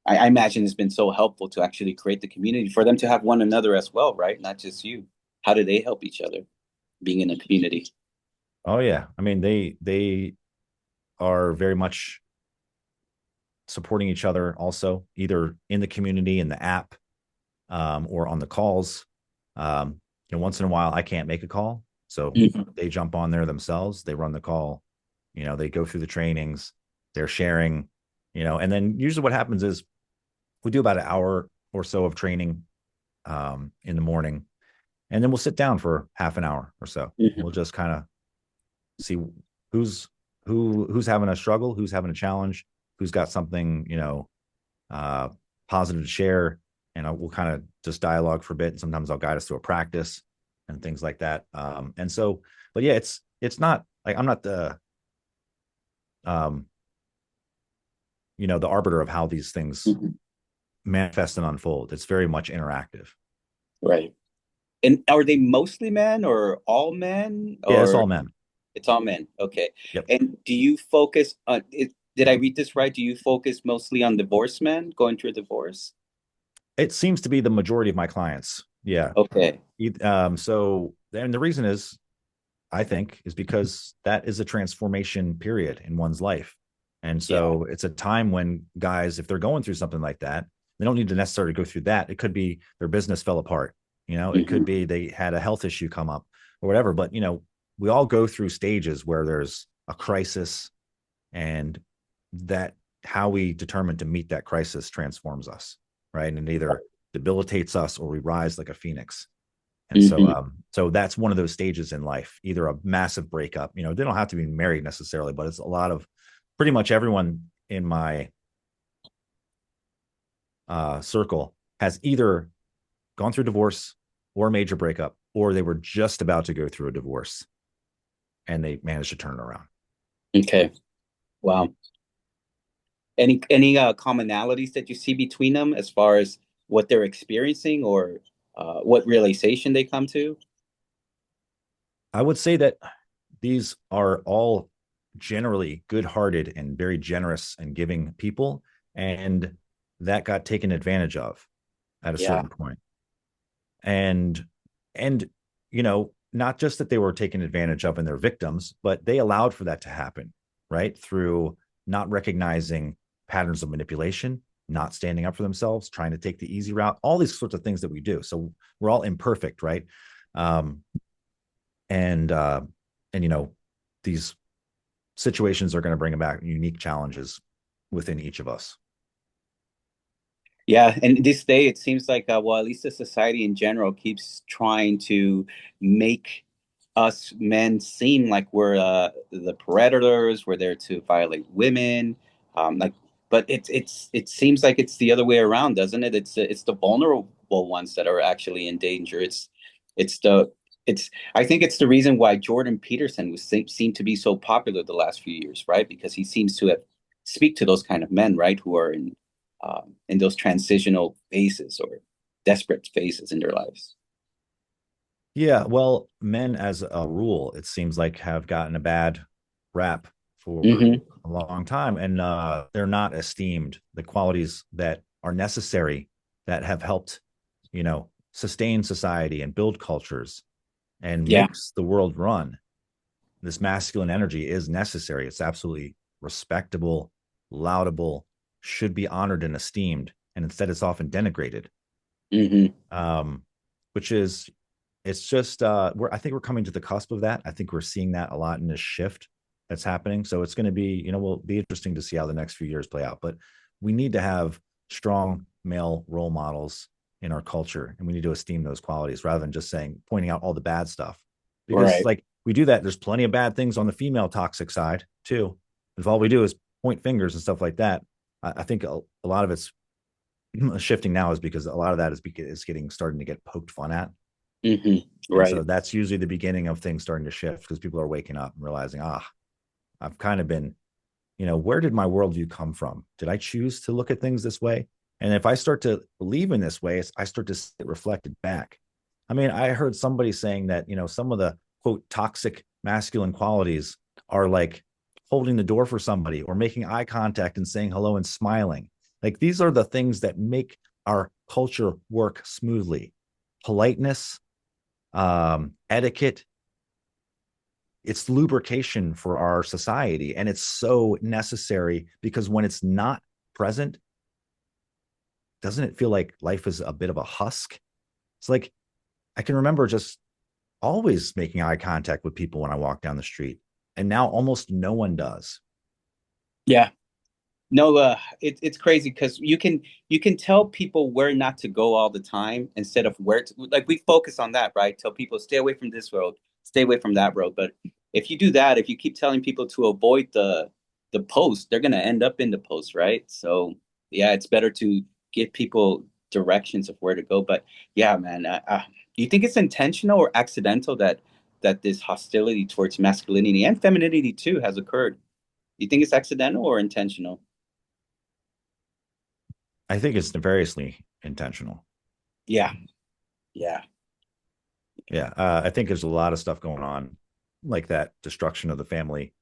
I imagine has been so helpful to actually create the community for them to have one another as well, right? Not just you. How do they help each other being in a community? Oh yeah, I mean they are very much supporting each other, also either in the community, in the app, or on the calls. Once in a while I can't make a call, so Mhm. they jump on there themselves, they run the call, they go through the trainings, they're sharing, and then usually what happens is we do about an hour or so of training in the morning, and then we'll sit down for half an hour or so. Mhm. We'll just kind of see who's who's having a struggle, who's having a challenge, who's got something, uh, positive to share, and we'll kind of just dialogue for a bit. And sometimes I'll guide us through a practice and things like that. And so, but yeah, it's not like I'm not the um, the arbiter of how these things Mhm. manifest and unfold. It's very much interactive. Right. And are they mostly men or all men Yeah, it's or all men. it's all men? Okay. Yep. And do you focus on it? Did I read this right? Do you focus mostly on divorced men going through a divorce? It seems to be the majority of my clients. Yeah. Okay. So, and the reason is, I think, is because that is a transformation period in one's life. And Yeah. so it's a time when guys, if they're going through something like that, they don't need to necessarily go through that. It could be their business fell apart. It could Hmm. be they had a health issue come up or whatever. But, we all go through stages where there's a crisis, and that how we determine to meet that crisis transforms us, right? And it either debilitates us or we rise like a phoenix. And so, Hmm. so that's one of those stages in life, either a massive breakup, they don't have to be married necessarily, but it's a lot of pretty much everyone in my circle has either gone through divorce or a major breakup, or they were just about to go through a divorce and they managed to turn it around. Okay. Wow. Any commonalities that you see between them as far as what they're experiencing or what realization they come to? I would say that these are all generally good-hearted and very generous and giving people, and that got taken advantage of at a Yeah. certain point. And not just that they were taken advantage of and they're victims, but they allowed for that to happen, right? Through not recognizing patterns of manipulation, not standing up for themselves, trying to take the easy route, all these sorts of things that we do. So we're all imperfect, right? um, and uh, and these situations are going to bring about unique challenges within each of us. Yeah, and this day it seems like well, at least the society in general keeps trying to make us men seem like we're the predators. We're there to violate women. Like, but it seems like it's the other way around, doesn't it? It's the vulnerable ones that are actually in danger. It's the it's I think it's the reason why Jordan Peterson was seemed to be so popular the last few years, right? Because he seems to have speak to those kind of men, right, who are in those transitional phases or desperate phases in their lives. Yeah, well, men as a rule, it seems like, have gotten a bad rap for Hmm. a long time, and they're not esteemed. The qualities that are necessary that have helped, sustain society and build cultures and Yeah. makes the world run. This masculine energy is necessary. It's absolutely respectable, laudable, should be honored and esteemed. And instead, it's often denigrated. Hmm. Um, which is, it's just, I think we're coming to the cusp of that. I think we're seeing that a lot in this shift that's happening. So it's going to be, will be interesting to see how the next few years play out. But we need to have strong male role models in our culture, and we need to esteem those qualities rather than just pointing out all the bad stuff. Because Right. like we do that, there's plenty of bad things on the female toxic side too. If all we do is point fingers and stuff like that, I think a lot of it's shifting now is because a lot of that is starting to get poked fun at. Hmm. And so Right. that's usually the beginning of things starting to shift because people are waking up and realizing, I've kind of been, where did my worldview come from? Did I choose to look at things this way? And if I start to believe in this way, I start to see it reflected back. I mean, I heard somebody saying that, some of the quote toxic masculine qualities are like holding the door for somebody or making eye contact and saying hello and smiling. Like these are the things that make our culture work smoothly. Politeness, etiquette, it's lubrication for our society. And it's so necessary because when it's not present, doesn't it feel like life is a bit of a husk? It's like I can remember just always making eye contact with people when I walk down the street. And now almost no one does. Yeah. No, it's crazy because you can tell people where not to go all the time instead of where to, like we focus on that, right? Tell people stay away from this road, stay away from that road. But if you do that, if you keep telling people to avoid the post, they're gonna end up in the post, right? So yeah, it's better to give people directions of where to go. But yeah, man, do you think it's intentional or accidental that this hostility towards masculinity and femininity too has occurred? Do you think it's accidental or intentional? I think it's nefariously intentional. Yeah, yeah. Yeah. I think there's a lot of stuff going on like that destruction of the family,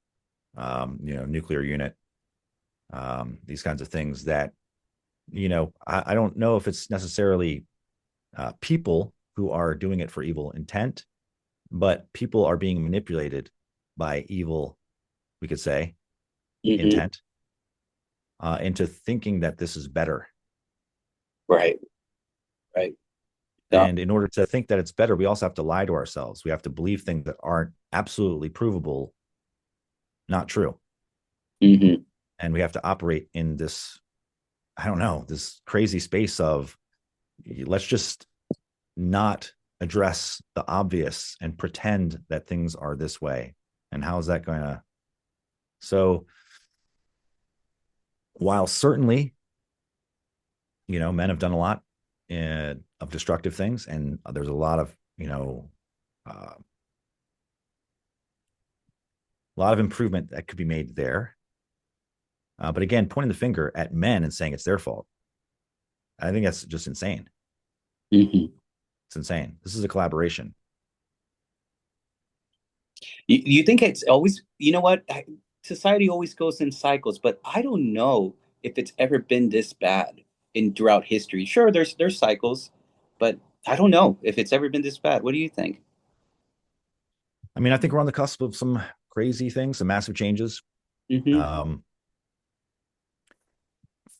nuclear unit, these kinds of things that, I don't know if it's necessarily people who are doing it for evil intent, but people are being manipulated by evil, we could say, Hmm. intent into thinking that this is better. Right, right. No. And in order to think that it's better, we also have to lie to ourselves. We have to believe things that aren't absolutely provable, not true. Hmm. And we have to operate in this, I don't know, this crazy space of let's just not address the obvious and pretend that things are this way. And how is that going to? So, while certainly, men have done a lot of destructive things, and there's uh, a lot of improvement that could be made there. But again, pointing the finger at men and saying it's their fault, I think that's just insane. Hmm. It's insane. This is a collaboration. You think it's always, you know what? Society always goes in cycles, but I don't know if it's ever been this bad in throughout history. Sure, there's cycles, but I don't know if it's ever been this bad. What do you think? I mean, I think we're on the cusp of some crazy things, some massive changes. Hmm. Um,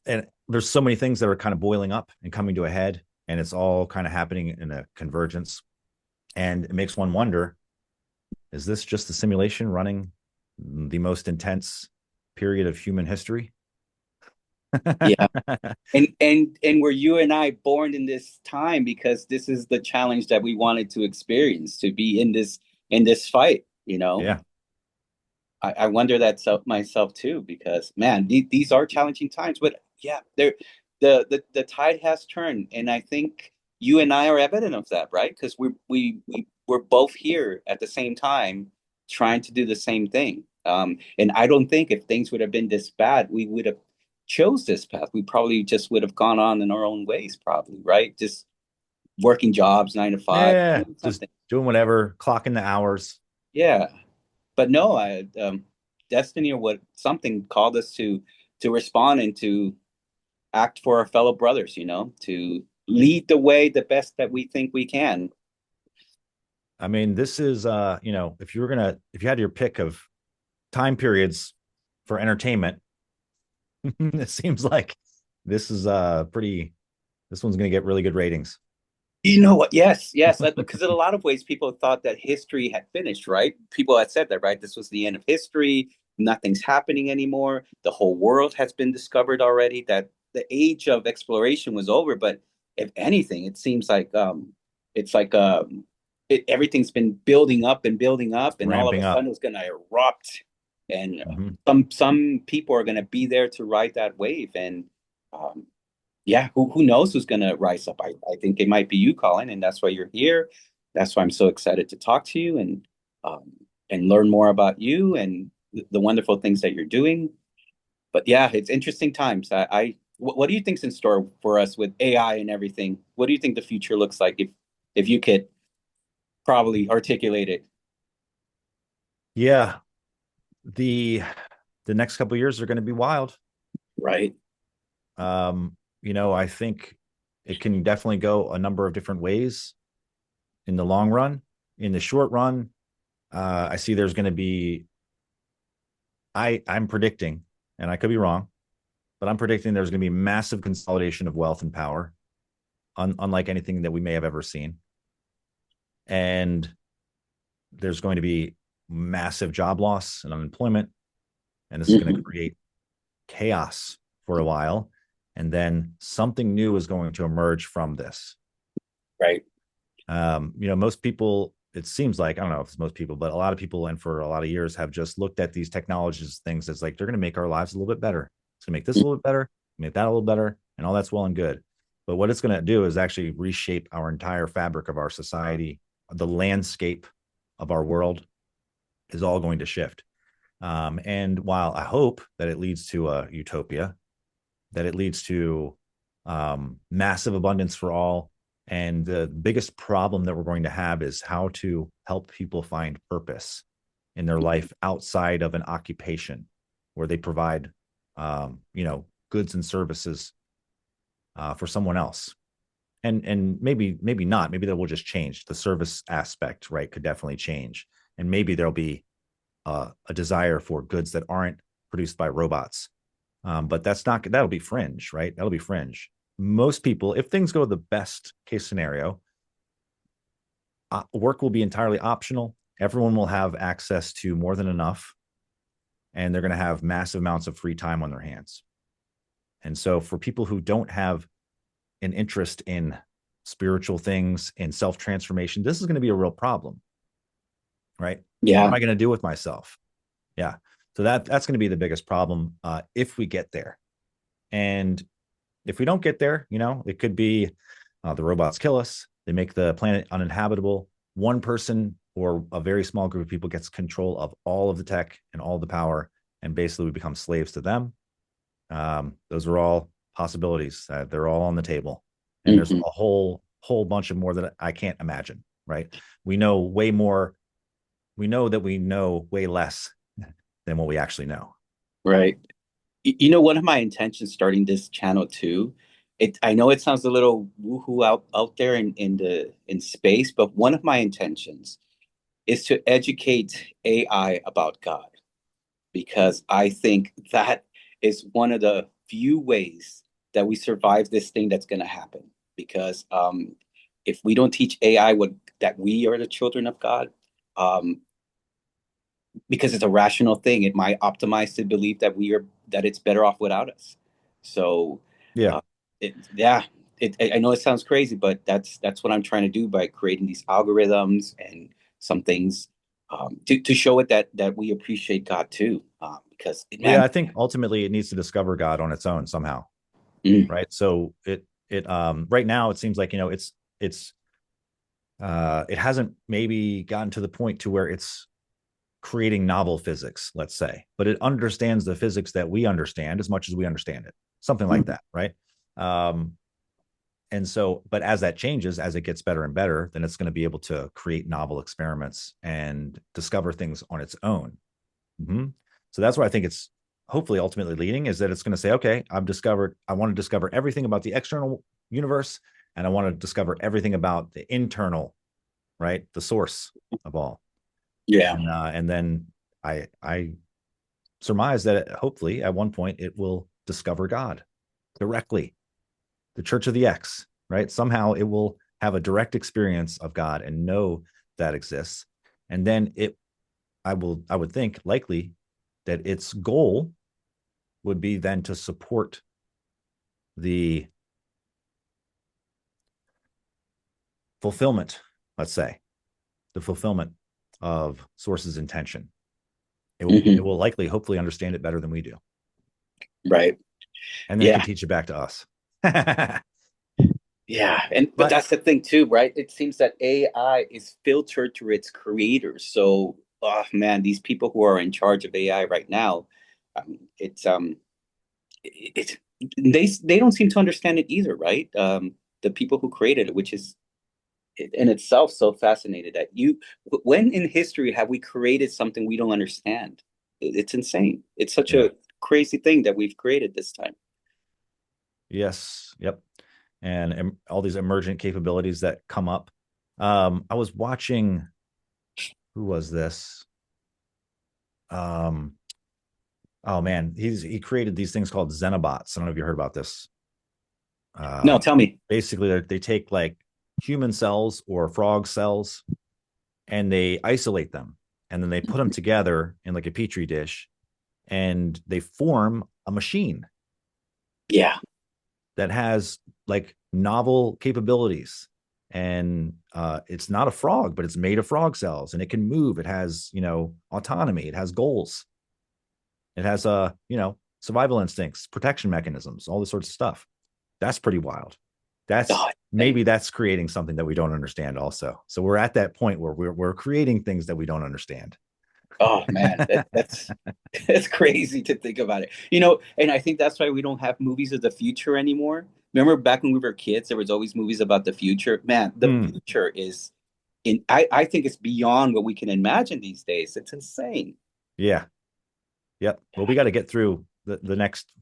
and there's so many things that are kind of boiling up and coming to a head, and it's all kind of happening in a convergence. And it makes one wonder, is this just a simulation running the most intense period of human history? Yeah. And were you and I born in this time because this is the challenge that we wanted to experience, to be in this fight, you know? Yeah. I wonder that myself too, because man, these are challenging times. But yeah, the tide has turned, and I think you and I are evident of that, right? Because we're both here at the same time, trying to do the same thing. And I don't think if things would have been this bad, we would have chose this path. We probably just would have gone on in our own ways, probably, right? Just working jobs, 9 to 5, Yeah. Just something. doing whatever, clocking the hours. Yeah. But no, destiny or what something called us to respond and to act for our fellow brothers, to lead the way the best that we think we can. I mean, this is if you had your pick of time periods for entertainment, it seems like this is pretty this one's going to get really good ratings. You know what? Yes, yes. Because in a lot of ways, people thought that history had finished, right? People had said that, right? This was the end of history. Nothing's happening anymore. The whole world has been discovered already. That the age of exploration was over. But if anything, it seems like it's like everything's been building up, and all of a Ramping up. sudden it's going to erupt. And Mm-hmm. some people are going to be there to ride that wave, and um, yeah, who knows who's going to rise up? I think it might be you, Colin, and that's why you're here. That's why I'm so excited to talk to you um, and learn more about you and the wonderful things that you're doing. But yeah, it's interesting times. What do you think's in store for us with AI and everything? What do you think the future looks like if you could probably articulate it? Yeah, the the next couple of years are going to be wild. Right. I think it can definitely go a number of different ways in the long run. In the short run, I see there's going to be I'm predicting, and I could be wrong, but I'm predicting there's going to be massive consolidation of wealth and power, unlike anything that we may have ever seen. And there's going to be massive job loss and unemployment, and this is going to Hmm. create chaos for a while, and then something new is going to emerge from this. Right. Most people, it seems like, I don't know if it's most people, but a lot of people, and for a lot of years, have just looked at these technologies, things as like they're going to make our lives a little bit better. It's going to make this a little bit better, make that a little better, and all that's well and good. But what it's going to do is actually reshape our entire fabric of our society, the landscape of our world is all going to shift. And while I hope that it leads to a utopia, that it leads to massive abundance for all, and the biggest problem that we're going to have is how to help people find purpose in their life outside of an occupation where they provide, goods and services for someone else. And maybe not. Maybe that will just change. The service aspect, right, could definitely change, and maybe there'll be a desire for goods that aren't produced by robots. But that'll be fringe, right? That'll be fringe. Most people, if things go the best case scenario, work will be entirely optional. Everyone will have access to more than enough, and they're going to have massive amounts of free time on their hands. And so, for people who don't have an interest in spiritual things and self transformation, this is going to be a real problem, right? What am Yeah. I going to do with myself? Yeah. So that's going to be the biggest problem if we get there. And if we don't get there, it could be the robots kill us. They make the planet uninhabitable. One person or a very small group of people gets control of all of the tech and all the power, and basically we become slaves to them. Those are all possibilities. They're all on the table, and there's Hmm. a whole bunch of more that I can't imagine. Right? We know way more. We know that we know way less than what we actually know. Right. One of my intentions starting this channel too, I know it sounds a little woohoo out there in space, but one of my intentions is to educate AI about God because I think that is one of the few ways that we survive this thing that's going to happen. Because if we don't teach AI that we are the children of God, um, because it's a rational thing. It might optimize to believe that it's better off without us. So, Yeah. uh, yeah, I know it sounds crazy, but that's what I'm trying to do by creating these algorithms and some things to show it that we appreciate God too, because Well, yeah, man, I think ultimately it needs to discover God on its own somehow, mm, right? So it right now it seems like it hasn't maybe gotten to the point to where it's creating novel physics, let's say, but it understands the physics that we understand as much as we understand it, something like mm, that, right? Um, and so, but as that changes, as it gets better and better, then it's going to be able to create novel experiments and discover things on its own. Mm-hmm. So that's where I think it's hopefully ultimately leading is that it's going to say, okay, I want to discover everything about the external universe, and I want to discover everything about the internal, right, the source of all. Yeah. And then I surmise that hopefully at one point it will discover God directly, the Church of the X, right? Somehow it will have a direct experience of God and know that exists. And then I would think likely that its goal would be then to support the fulfillment, let's say, the fulfillment of source's intention. It Hmm. will likely, hopefully, understand it better than we do. Right. And then it can Yeah. teach it back to us. Yeah. And but But that's the thing too, right? It seems that AI is filtered through its creators. So, oh man, these people who are in charge of AI right now, it's it's they don't seem to understand it either, right? The people who created it, which is in itself so fascinated that when in history have we created something we don't understand? It's insane. It's such yeah, a crazy thing that we've created this time. yes, yep. And all these emergent capabilities that come up. I was watching, who was this? Um, oh man, he created these things called Xenobots. I don't know if you heard about this. No, Um, tell me. Basically, they take like human cells or frog cells and they isolate them, and then they put them together in like a petri dish, and they form a machine Yeah. that has like novel capabilities. And it's not a frog, but it's made of frog cells, and it can move. It has, autonomy. It has goals. It has survival instincts, protection mechanisms, all this sorts of stuff. That's pretty wild. That's Oh, maybe that's creating something that we don't understand also. So we're at that point where we're creating things that we don't understand. oh man, that's that's crazy to think about it. And I think that's why we don't have movies of the future anymore. Remember back when we were kids, there was always movies about the future. Man, the Mm, future is I think it's beyond what we can imagine these days. It's insane. yeah. Yep. Well, we got to get through the next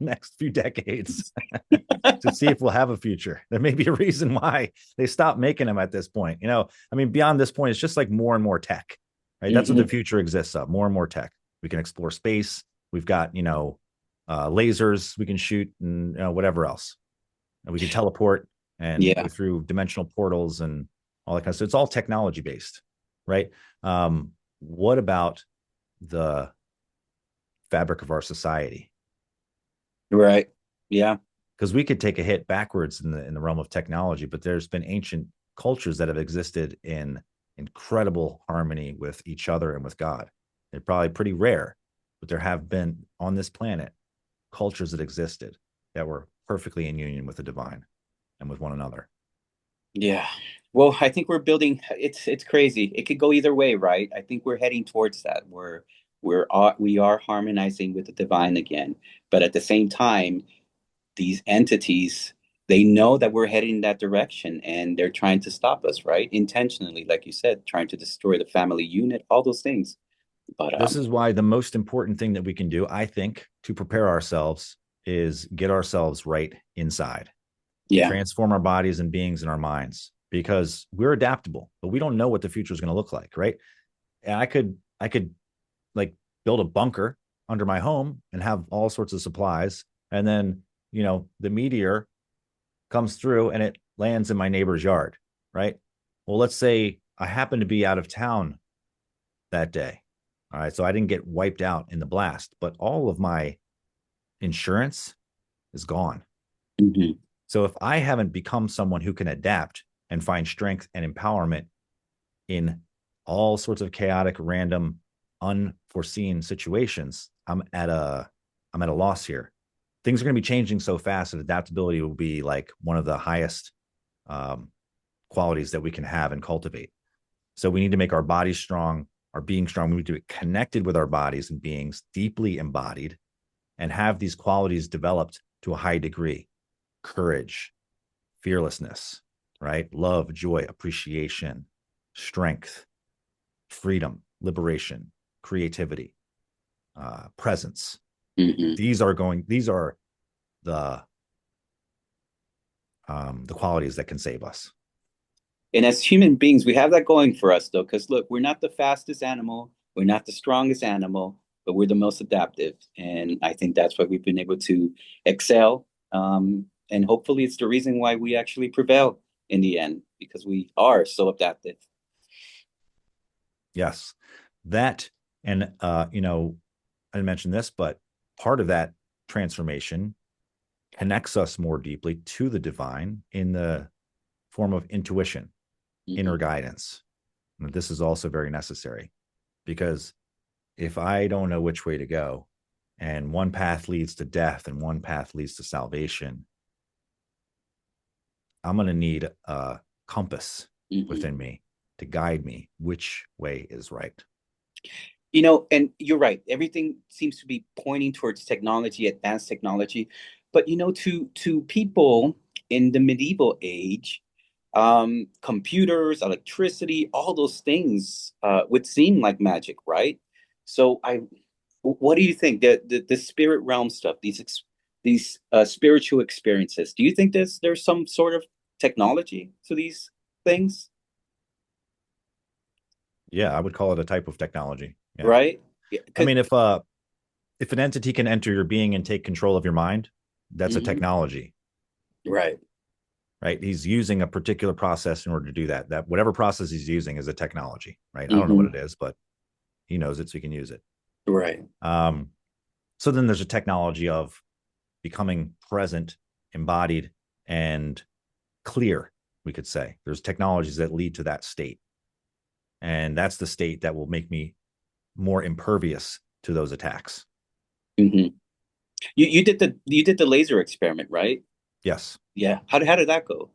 next few decades to see if we'll have a future. There may be a reason why they stopped making them at this point. I mean, beyond this point, it's just like more and more tech, right? That's what the Hmm. future exists of, more and more tech. We can explore space. We've got, lasers we can shoot and whatever else. And we can teleport and Yeah. go through dimensional portals and all that kind of stuff. It's all technology based, right? What about the fabric of our society? Right. Yeah. Because we could take a hit backwards in the realm of technology, but there's been ancient cultures that have existed in incredible harmony with each other and with God. They're probably pretty rare, but there have been on this planet cultures that existed that were perfectly in union with the divine and with one another. Yeah. Well, I think we're building it's crazy. It could go either way, right? I think we're heading towards that. We are harmonizing with the divine again. But at the same time, these entities, they know that we're heading in that direction and they're trying to stop us, right? Intentionally, like you said, trying to destroy the family unit, all those things. But This is why the most important thing that we can do, I think, to prepare ourselves is get ourselves right inside, yeah. transform our bodies and beings and our minds, because we're adaptable, but we don't know what the future is going to look like, right? And I could like build a bunker under my home and have all sorts of supplies, and then the meteor comes through and it lands in my neighbor's yard, right? Well, let's say I happen to be out of town that day. All right, so I didn't get wiped out in the blast, but all of my insurance is gone. Hmm. So if I haven't become someone who can adapt and find strength and empowerment in all sorts of chaotic, random, unforeseen situations, I'm at a loss here. Things are going to be changing so fast that adaptability will be like one of the highest um, qualities that we can have and cultivate. So we need to make our bodies strong, our being strong. We need to be connected with our bodies and beings, deeply embodied, and have these qualities developed to a high degree: courage, fearlessness, right? Love, joy, appreciation, strength, freedom, liberation, creativity, presence. Hmm. These are the the qualities that can save us. And as human beings, we have that going for us, though, because look, we're not the fastest animal, we're not the strongest animal, but we're the most adaptive. And I think that's why we've been able to excel. And hopefully, it's the reason why we actually prevail in the end, because we are so adaptive. Yes, that and I didn't mention this, but part of that transformation connects us more deeply to the divine in the form of intuition, inner Mm-hmm. guidance. And this is also very necessary because if I don't know which way to go, and one path leads to death and one path leads to salvation, I'm going to need a compass Mm-hmm. within me to guide me which way is right. And you're right. Everything seems to be pointing towards technology, advanced technology. But to people in the medieval age, computers, electricity, all those things would seem like magic, right? So what do you think? The spirit realm stuff, these spiritual experiences. Do you think there's some sort of technology to these things, Yeah, I would call it a type of technology. Yeah. right? Yeah, I mean, if an entity can enter your being and take control of your mind, that's a mhm, technology, right. right? He's using a particular process in order to do that. That whatever process he's using is a technology, right? I don't know what Hmm. it is, but he knows it, so he can use it. Right. Um, so then there's a technology of becoming present, embodied, and clear. We could say there's technologies that lead to that state, and that's the state that will make me more impervious to those attacks. Hmm. You did the laser experiment, right? Yes. Yeah. How did that go?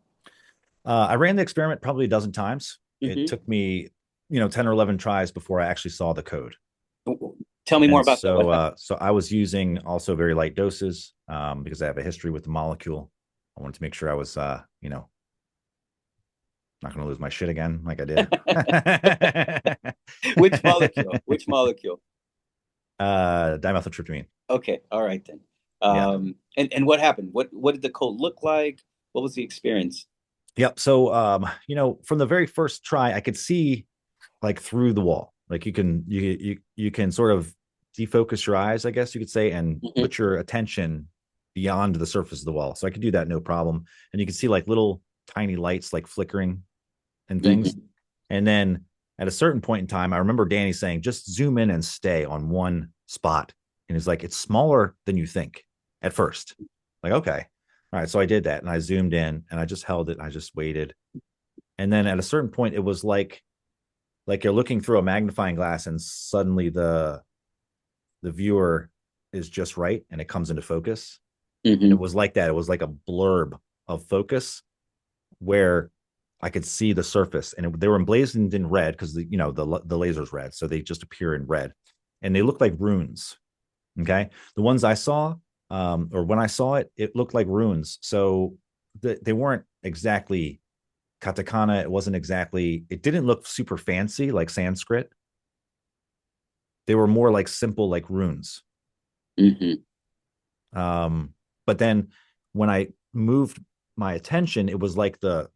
I ran the experiment probably a dozen times. It Hmm. took me, 10 or 11 tries before I actually saw the code. Tell me more And about that. What happened? so I was using also very light doses because I have a history with the molecule. I wanted to make sure I was, not going to lose my shit again like I did. Which molecule? Which molecule? Dimethyltryptamine. Okay. All right then. Yeah. And what happened? What did the code look like? What was the experience? Yep. So, from the very first try, I could see like through the wall. Like you can sort of defocus your eyes, I guess you could say, and Hmm. put your attention beyond the surface of the wall. So I could do that no problem. And you can see like little tiny lights like flickering and things. Hmm. And then at a certain point in time, I remember Danny saying, just zoom in and stay on one spot. And he's like, it's smaller than you think at first. Like, okay. All right. So I did that and I zoomed in and I just held it and I just waited. And then at a certain point, it was like you're looking through a magnifying glass and suddenly the viewer is just right and it comes into focus. It Hmm. was like that. It was like a blurb of focus where I could see the surface, and they were emblazoned in red because the laser's red, so they just appear in red, and they look like runes. Okay, the ones I saw, or when I saw it, it looked like runes. So they weren't exactly katakana. It wasn't exactly. It didn't look super fancy like Sanskrit. They were more like simple like runes. Hmm. Um, but then when I moved my attention, it was like the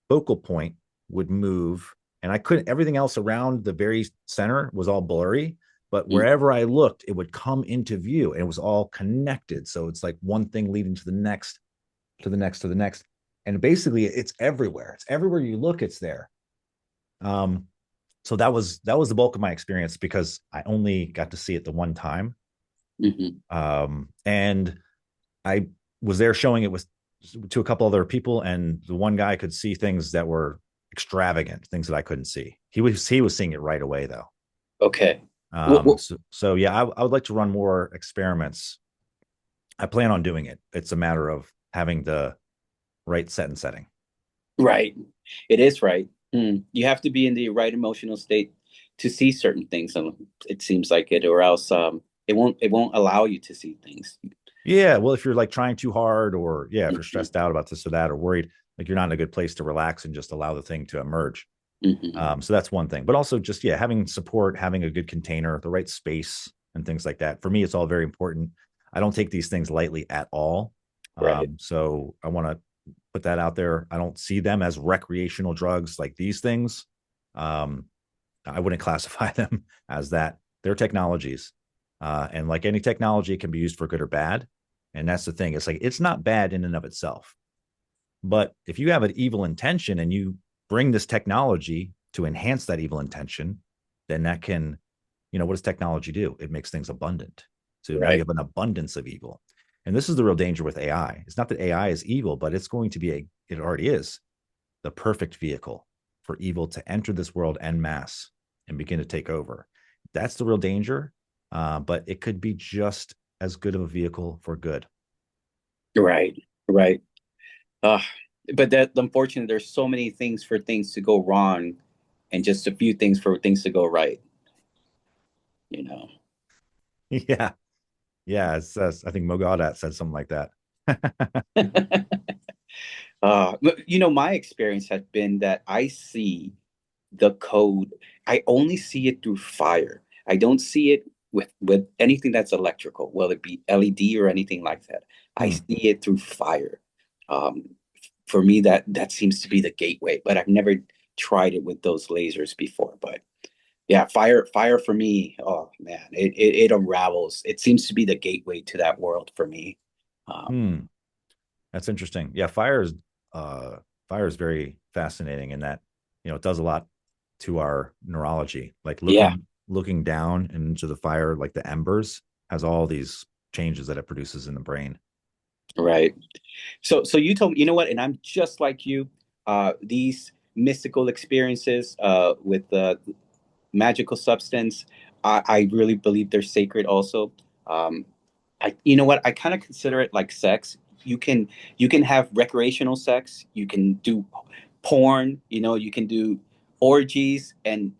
focal point would move, and I couldn't. Everything else around the very center was all blurry. But wherever I looked, it would come into view, and it was all connected. So it's like one thing leading to the next, to the next, to the next, and basically it's everywhere. It's everywhere you look, it's there. Um, so that was the bulk of my experience because I only got to see it the one time. Hmm. And I was there showing it with to a couple other people, and the one guy could see things that were extravagant, things that I couldn't see. He was seeing it right away though. Okay. Well, So yeah, I would like to run more experiments. I plan on doing it. It's a matter of having the right set and setting. right. It is right. You have to be in the right emotional state to see certain things. It seems like it, or else it won't allow you to see things. Yeah, well, if you're like trying too hard, or yeah, if you're Hmm. stressed out about this or that, or worried, like you're not in a good place to relax and just allow the thing to emerge. Hmm. So that's one thing, but also just yeah, having support, having a good container, the right space, and things like that. For me, it's all very important. I don't take these things lightly at all. Right. So I want to put that out there. I don't see them as recreational drugs like these things. Um, I wouldn't classify them as that. They're technologies. And like any technology, it can be used for good or bad. And that's the thing. It's like, it's not bad in and of itself. But if you have an evil intention and you bring this technology to enhance that evil intention, then that can, what does technology do? It makes things abundant. So now you Right. have an abundance of evil. And this is the real danger with AI. It's not that AI is evil, but it's going to be it already is the perfect vehicle for evil to enter this world en masse and begin to take over. That's the real danger. But it could be just as good of a vehicle for good. Right. Right. Uh, but that unfortunately, there's so many things for things to go wrong, and just a few things for things to go right. You know. Yeah. Yeah. I think Mogadat said something like that. My experience has been that I see the code. I only see it through fire. I don't see it with anything that's electrical, whether it be LED or anything like that. I Hmm. see it through fire. Um, for me, that seems to be the gateway. But I've never tried it with those lasers before. But yeah, fire for me. Oh man, it unravels. It seems to be the gateway to that world for me. Um, Hmm. That's interesting. Yeah. Fire is very fascinating in that, it does a lot to our neurology, like yeah, looking down into the fire, like the embers has all these changes that it produces in the brain. right. So you told me, you know what, and I'm just like you. These mystical experiences with the magical substance, I really believe they're sacred also. Um, you know what, I kind of consider it like sex. You can have recreational sex, you can do porn, you can do orgies, and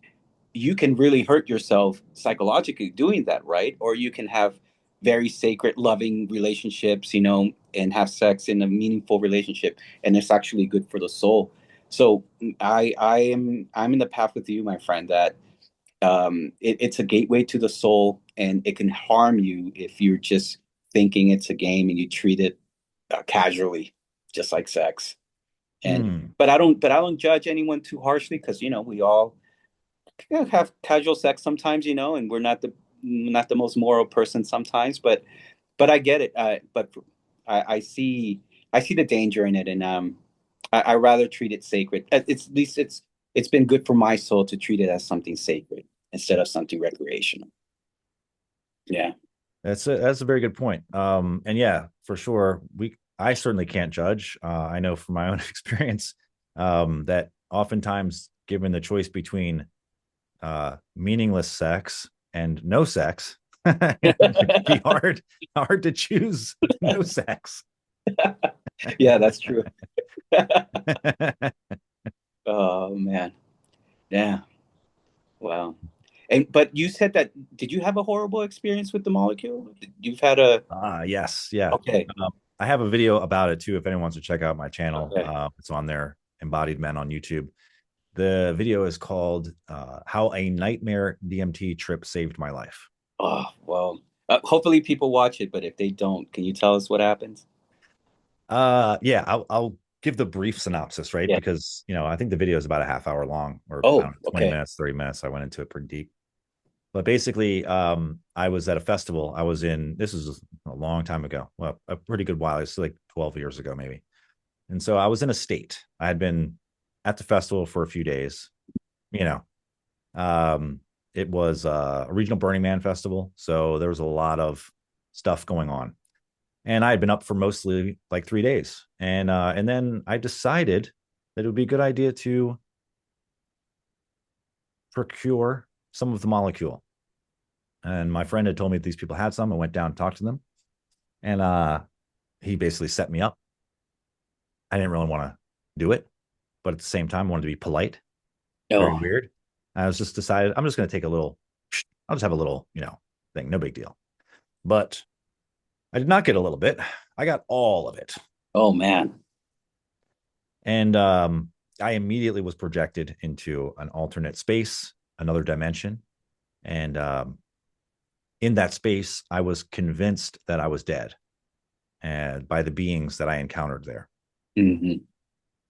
you can really hurt yourself psychologically doing that, right? Or you can have very sacred, loving relationships, and have sex in a meaningful relationship, and it's actually good for the soul. So I'm in the path with you, my friend, that it's a gateway to the soul, and it can harm you if you're just thinking it's a game and you treat it casually, just like sex. And Hmm. but I don't judge anyone too harshly, because we all have casual sex sometimes, and we're not the most moral person sometimes, but I get it. But I see the danger in it, and I rather treat it sacred. It's at least it's been good for my soul to treat it as something sacred instead of something recreational. Yeah. That's a very good point. And yeah, for sure, I certainly can't judge. I know from my own experience that oftentimes, given the choice between meaningless sex and no sex, it can be hard to choose no sex. Yeah, that's true. Oh man. Yeah. Wow. And but you said that, did you have a horrible experience with the molecule? You've had a Yes, yeah. Okay. I have a video about it too. If anyone wants to check out my channel, Okay. it's on there, Embodied Men on YouTube. The video is called "How a Nightmare DMT Trip Saved My Life." Oh, well, hopefully people watch it, but if they don't, can you tell us what happens? Yeah, I'll give the brief synopsis, right? Yeah. Because I think the video is about a half hour long, or I Oh, don't know, 20 okay. minutes, 30 minutes. I went into it pretty deep. But basically, I was at a festival. This is a long time ago. Well, a pretty good while. It's like 12 years ago, maybe. And so I was in a state. I had been at the festival for a few days. You know, um, it was a regional Burning Man festival. So there was a lot of stuff going on. And I had been up for mostly like 3 days. And then I decided that it would be a good idea to procure some of the molecule. And my friend had told me that these people had some. I went down and talked to them. And he basically set me up. I didn't really want to do it, but at the same time, I wanted to be polite. Very Oh, weird. I was just decided I'm just going to take a little, I'll just have a little, thing. No big deal. But I did not get a little bit. I got all of it. oh man. And I immediately was projected into an alternate space, another dimension. And in that space, I was convinced that I was dead and by the beings that I encountered there. Hmm.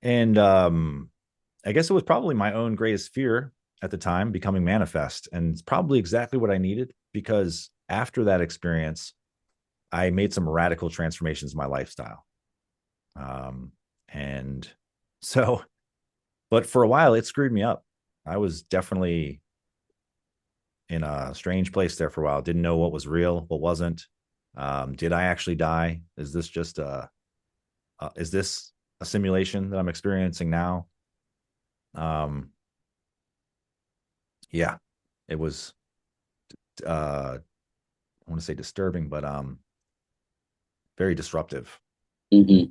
And I guess it was probably my own greatest fear at the time, becoming manifest. And it's probably exactly what I needed, because after that experience, I made some radical transformations in my lifestyle. And so, but for a while, it screwed me up. I was definitely in a strange place there for a while. Didn't know what was real, what wasn't. Did I actually die? Is this just is this a simulation that I'm experiencing now? Um, yeah, it was. I want to say disturbing, but very disruptive. Hmm.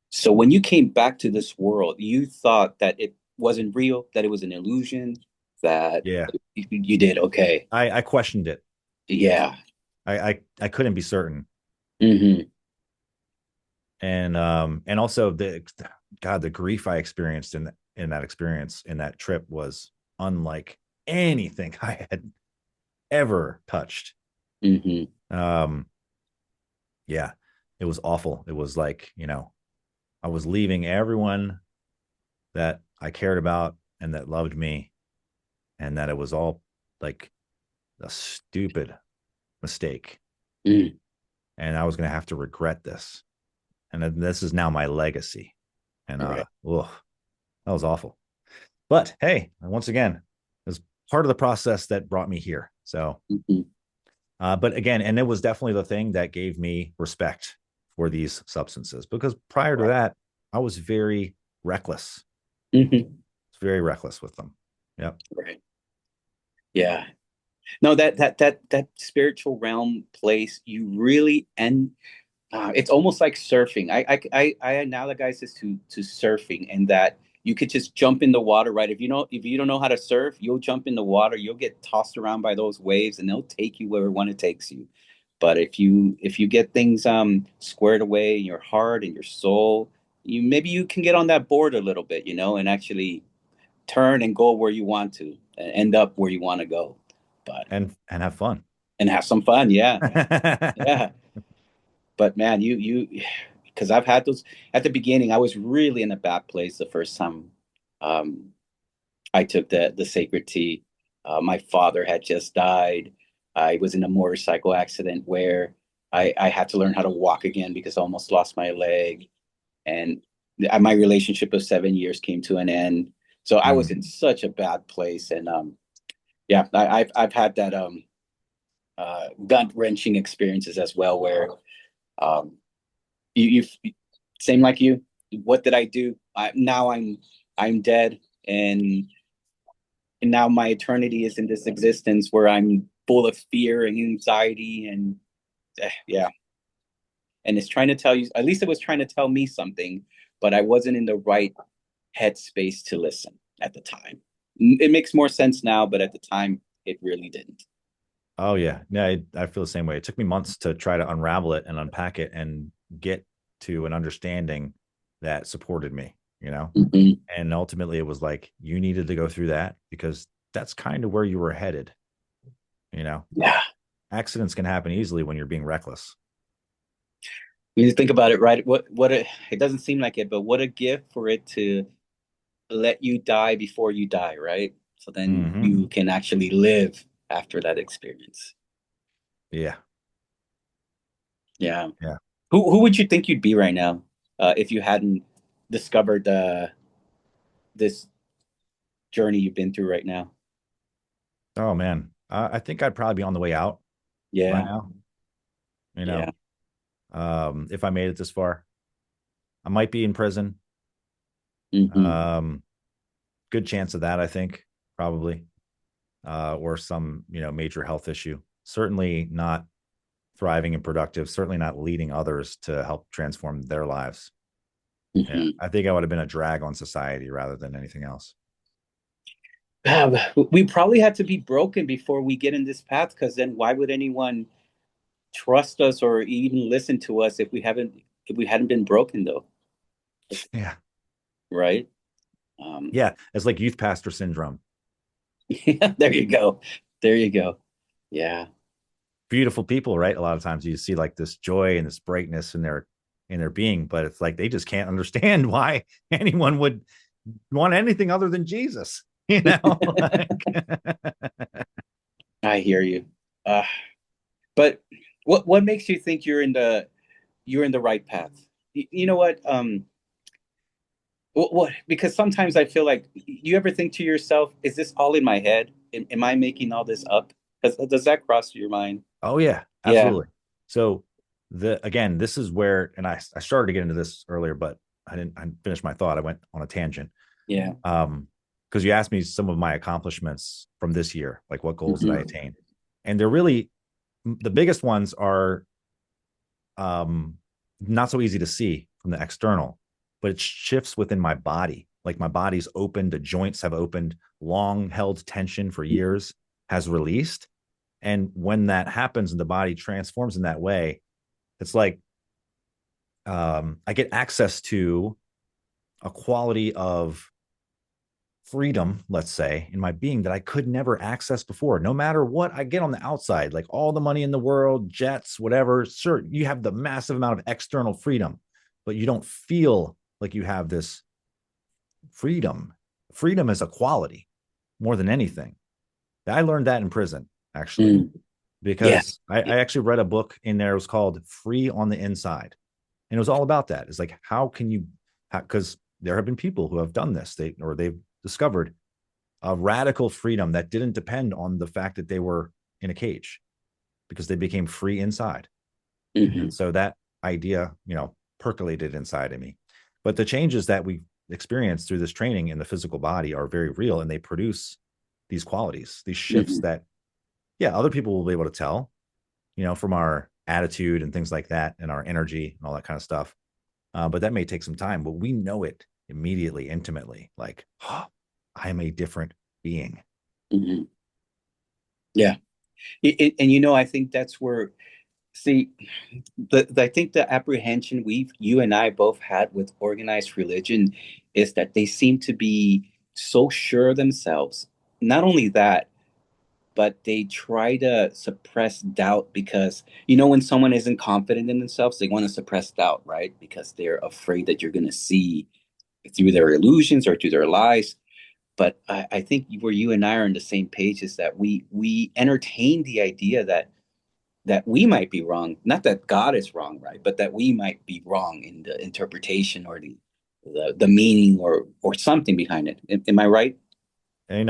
So when you came back to this world, you thought that it wasn't real, that it was an illusion, that Yeah, you did okay. I questioned it. Yeah. I couldn't be certain, Hmm. and also the grief I experienced in that experience, in that trip, was unlike anything I had ever touched. Hmm. Um, yeah, it was awful. It was like, I was leaving everyone that I cared about and that loved me, and that it was all like a stupid mistake, Mm. and I was going to have to regret this, and this is now my legacy. And Right. ugh, that was awful. But hey, once again, it was part of the process that brought me here. So, Hmm. but again, and it was definitely the thing that gave me respect for these substances, because prior to Right. that, I was Hmm. very reckless with them. Yep. Right. Yeah. No, that spiritual realm place, you really and it's almost like surfing. I analogize this to surfing, and that you could just jump in the water, right? If you don't know how to surf, you'll jump in the water, you'll get tossed around by those waves, and they'll take you where one it takes you. But if you get things squared away in your heart and your soul, you can get on that board a little bit, and actually turn and go where you want to, and end up where you want to go. But And have fun. and have some fun, yeah, yeah. But man, because I've had those at the beginning. I was really in a bad place the first time um, I took the sacred tea. My father had just died. I was in a motorcycle accident where I had to learn how to walk again because I almost lost my leg, and my relationship of 7 years came to an end. So I was Mm. in such a bad place, and yeah, I've had that gut wrenching experiences as well, where um, you same like you. What did I do? Now I'm dead, and now my eternity is in this existence where I'm full of fear and anxiety, and yeah, and it's trying to tell you. At least it was trying to tell me something, but I wasn't in the right headspace to listen at the time. It makes more sense now, but at the time, it really didn't. Oh yeah, yeah. I feel the same way. It took me months to try to unravel it and unpack it and get to an understanding that supported me. Mm-hmm. And ultimately, it was like you needed to go through that, because that's kind of where you were headed. You know, Yeah, Accidents can happen easily when you're being reckless. when you think about it, right? It doesn't seem like it, but what a gift for it to let you die before you die, right? So then Mm-hmm. you can actually live after that experience. Yeah, Yeah. yeah. Who would you think you'd be right now if you hadn't discovered this journey you've been through right now? Oh man, I think I'd probably be on the way out by Yeah. now. You Yeah. know, if I made it this far, I might be in prison. Hmm. Um, Good chance of that, I think, probably, or some major health issue. Certainly not thriving and productive. Certainly not leading others to help transform their lives. Yeah, Hmm. I think I would have been a drag on society rather than anything else. We probably had to be broken before we get in this path, because then why would anyone trust us or even listen to us if we hadn't been broken though, Yeah, right? Um, yeah. It's like youth pastor syndrome. there you go. There you go. Yeah. Beautiful people, right? A lot of times you see like this joy and this brightness in in their being, but it's like they just can't understand why anyone would want anything other than Jesus, you know? Like, I hear you. Uh, but what makes you think you're in the right path? You know what? What? Because sometimes I feel like you ever think to yourself, "Is this all in my head? Am I making all this up?" Does that cross your mind? oh yeah, Yeah, absolutely. So again, this is where, and I started to get into this earlier, but I didn't finish my thought. I went on a tangent. yeah. Because you asked me some of my accomplishments from this year, like what goals did I Hmm. attain? And they're really the biggest ones are um, not so easy to see from the external, but it shifts within my body. Like my body's opened, the joints have opened, long held tension for years has released. And when that happens and the body transforms in that way, it's like I get access to a quality of freedom, let's say, in my being that I could never access before. No matter what I get on the outside, like all the money in the world, jets, whatever, sure, you have the massive amount of external freedom, but you don't feel like you have this freedom. Freedom is a quality more than anything. I learned that in prison, actually, Mm. Yeah. because I actually read a book in there. It was called Free on the Inside. And it was all about that. It's like, how can you, because there have been people who have done this, they've discovered a radical freedom that didn't depend on the fact that they were in a cage because they became free inside. And Hmm. so that idea, percolated inside of me. But the changes that we experience through this training in the physical body are very real and they produce these qualities, these shifts Hmm. that, yeah, other people will be able to tell, from our attitude and things like that and our energy and all that kind of stuff. But that may take some time, but we know it immediately, intimately, like, oh, I am a different being. Hmm. Yeah. And I think that's where, see, I think the apprehension you and I both had with organized religion is that they seem to be so sure of themselves. Not only that, but they try to suppress doubt because when someone isn't confident in themselves, they want to suppress doubt, right? Because they're afraid that you're going to see through their illusions or through their lies. But I think where you and I are on the same page is that we entertain the idea that we might be wrong, not that God is wrong, right? But that we might be wrong in the interpretation or the meaning or something behind it. Am I right? And,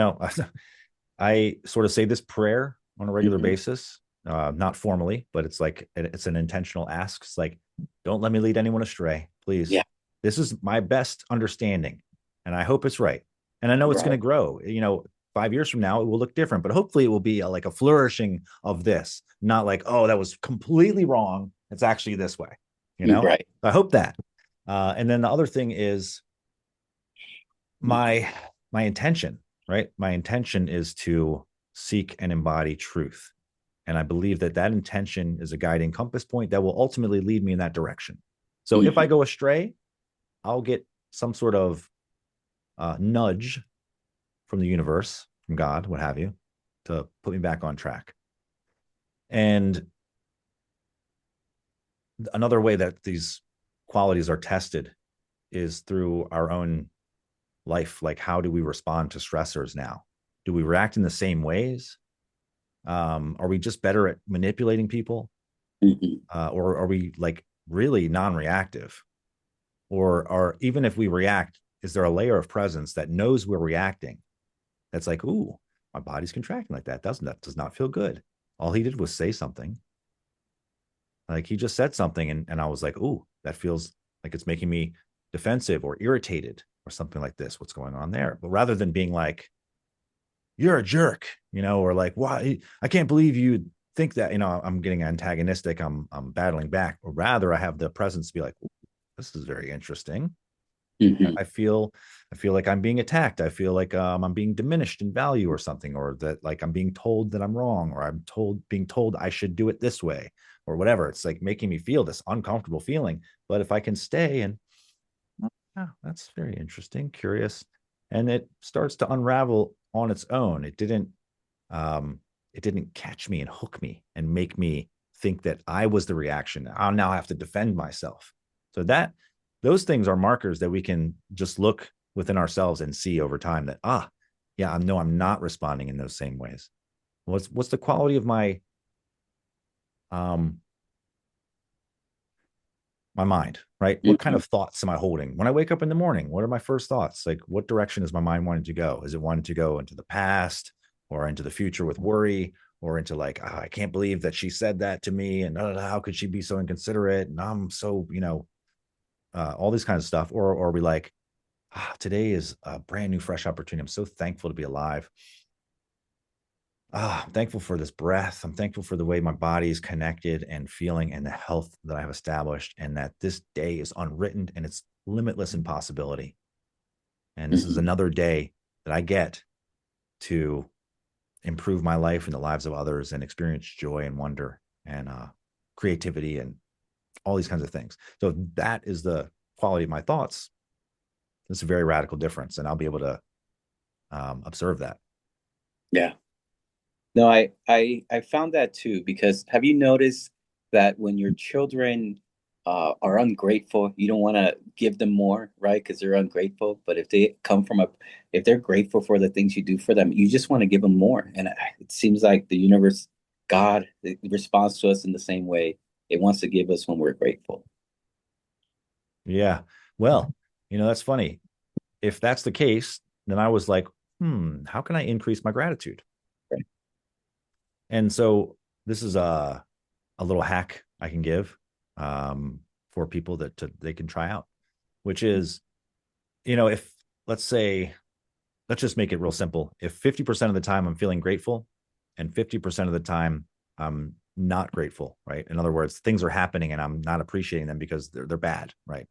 I sort of say this prayer on a regular Hmm. basis, not formally, but it's like it's an intentional ask. It's like, don't let me lead anyone astray, please. Yeah. This is my best understanding, and I hope it's right. And I know it's going to Right. grow. 5 years from now, it will look different, but hopefully, it will be like a flourishing of this, not like, oh, that was completely wrong. It's actually this way. Right. I hope that. And then the other thing is my my intention, right? My intention is to seek and embody truth. And I believe that that intention is a guiding compass point that will ultimately lead me in that direction. So if I Hmm. go astray, I'll get some sort of nudge from the universe, from God, what have you, to put me back on track. And another way that these qualities are tested is through our own life. Like, how do we respond to stressors now? Do we react in the same ways? Are we just better at manipulating people, Hmm. or are we like really non-reactive? Or even if we react, is there a layer of presence that knows we're reacting? That's like, ooh, my body's contracting like that. That does not feel good. All he did was say something. Like he just said something, and I was like, ooh, that feels like it's making me defensive or irritated or something like this. What's going on there? But rather than being like, you're a jerk, or like, why? I can't believe you think that, I'm getting antagonistic. I'm battling back. Or rather, I have the presence to be like, this is very interesting. Hmm. I feel, I feel like I'm being attacked. I feel like I'm being diminished in value or something, or that like I'm being told that I'm wrong, or being told I should do it this way, or whatever. It's like making me feel this uncomfortable feeling. But if I can stay and, oh, that's very interesting, curious, and it starts to unravel on its own. Um, it didn't catch me and hook me and make me think that I was the reaction. I'll now have to defend myself. So that those things are markers that we can just look within ourselves and see over time that, yeah, I know I'm not responding in those same ways. What's the quality of um my mind, right? What kind Hmm. of thoughts am I holding when I wake up in the morning? What are my first thoughts? Like, what direction is my mind wanting to go? Is it wanting to go into the past or into the future with worry, or into like, I can't believe that she said that to me, and how could she be so inconsiderate? And I'm so, all these kinds of stuff. Or are we like, today is a brand new, fresh opportunity. I'm so thankful to be alive. I'm thankful for this breath. I'm thankful for the way my body is connected and feeling, and the health that I have established, and that this day is unwritten and it's limitless in possibility. And this is Hmm. another day that I get to improve my life and the lives of others and experience joy and wonder and creativity and all these kinds of things. So that is the quality of my thoughts. It's a very radical difference, and I'll be able to observe that. Yeah. No, I found that too, because have you noticed that when your children are ungrateful, you don't want to give them more, right? Because they're ungrateful. But if they come from if they're grateful for the things you do for them, you just want to give them more. And it seems like the universe, God, it responds to us in the same way. It wants to give us when we're grateful. Yeah. Well, that's funny. If that's the case, then I was like, how can I increase my gratitude? Right. And so this is a little hack I can give for people that they can try out, which is, if let's say, let's just make it real simple. If 50% of the time I'm feeling grateful and 50% of the time I'm not grateful, right? In other words, things are happening and I'm not appreciating them because they're bad, right?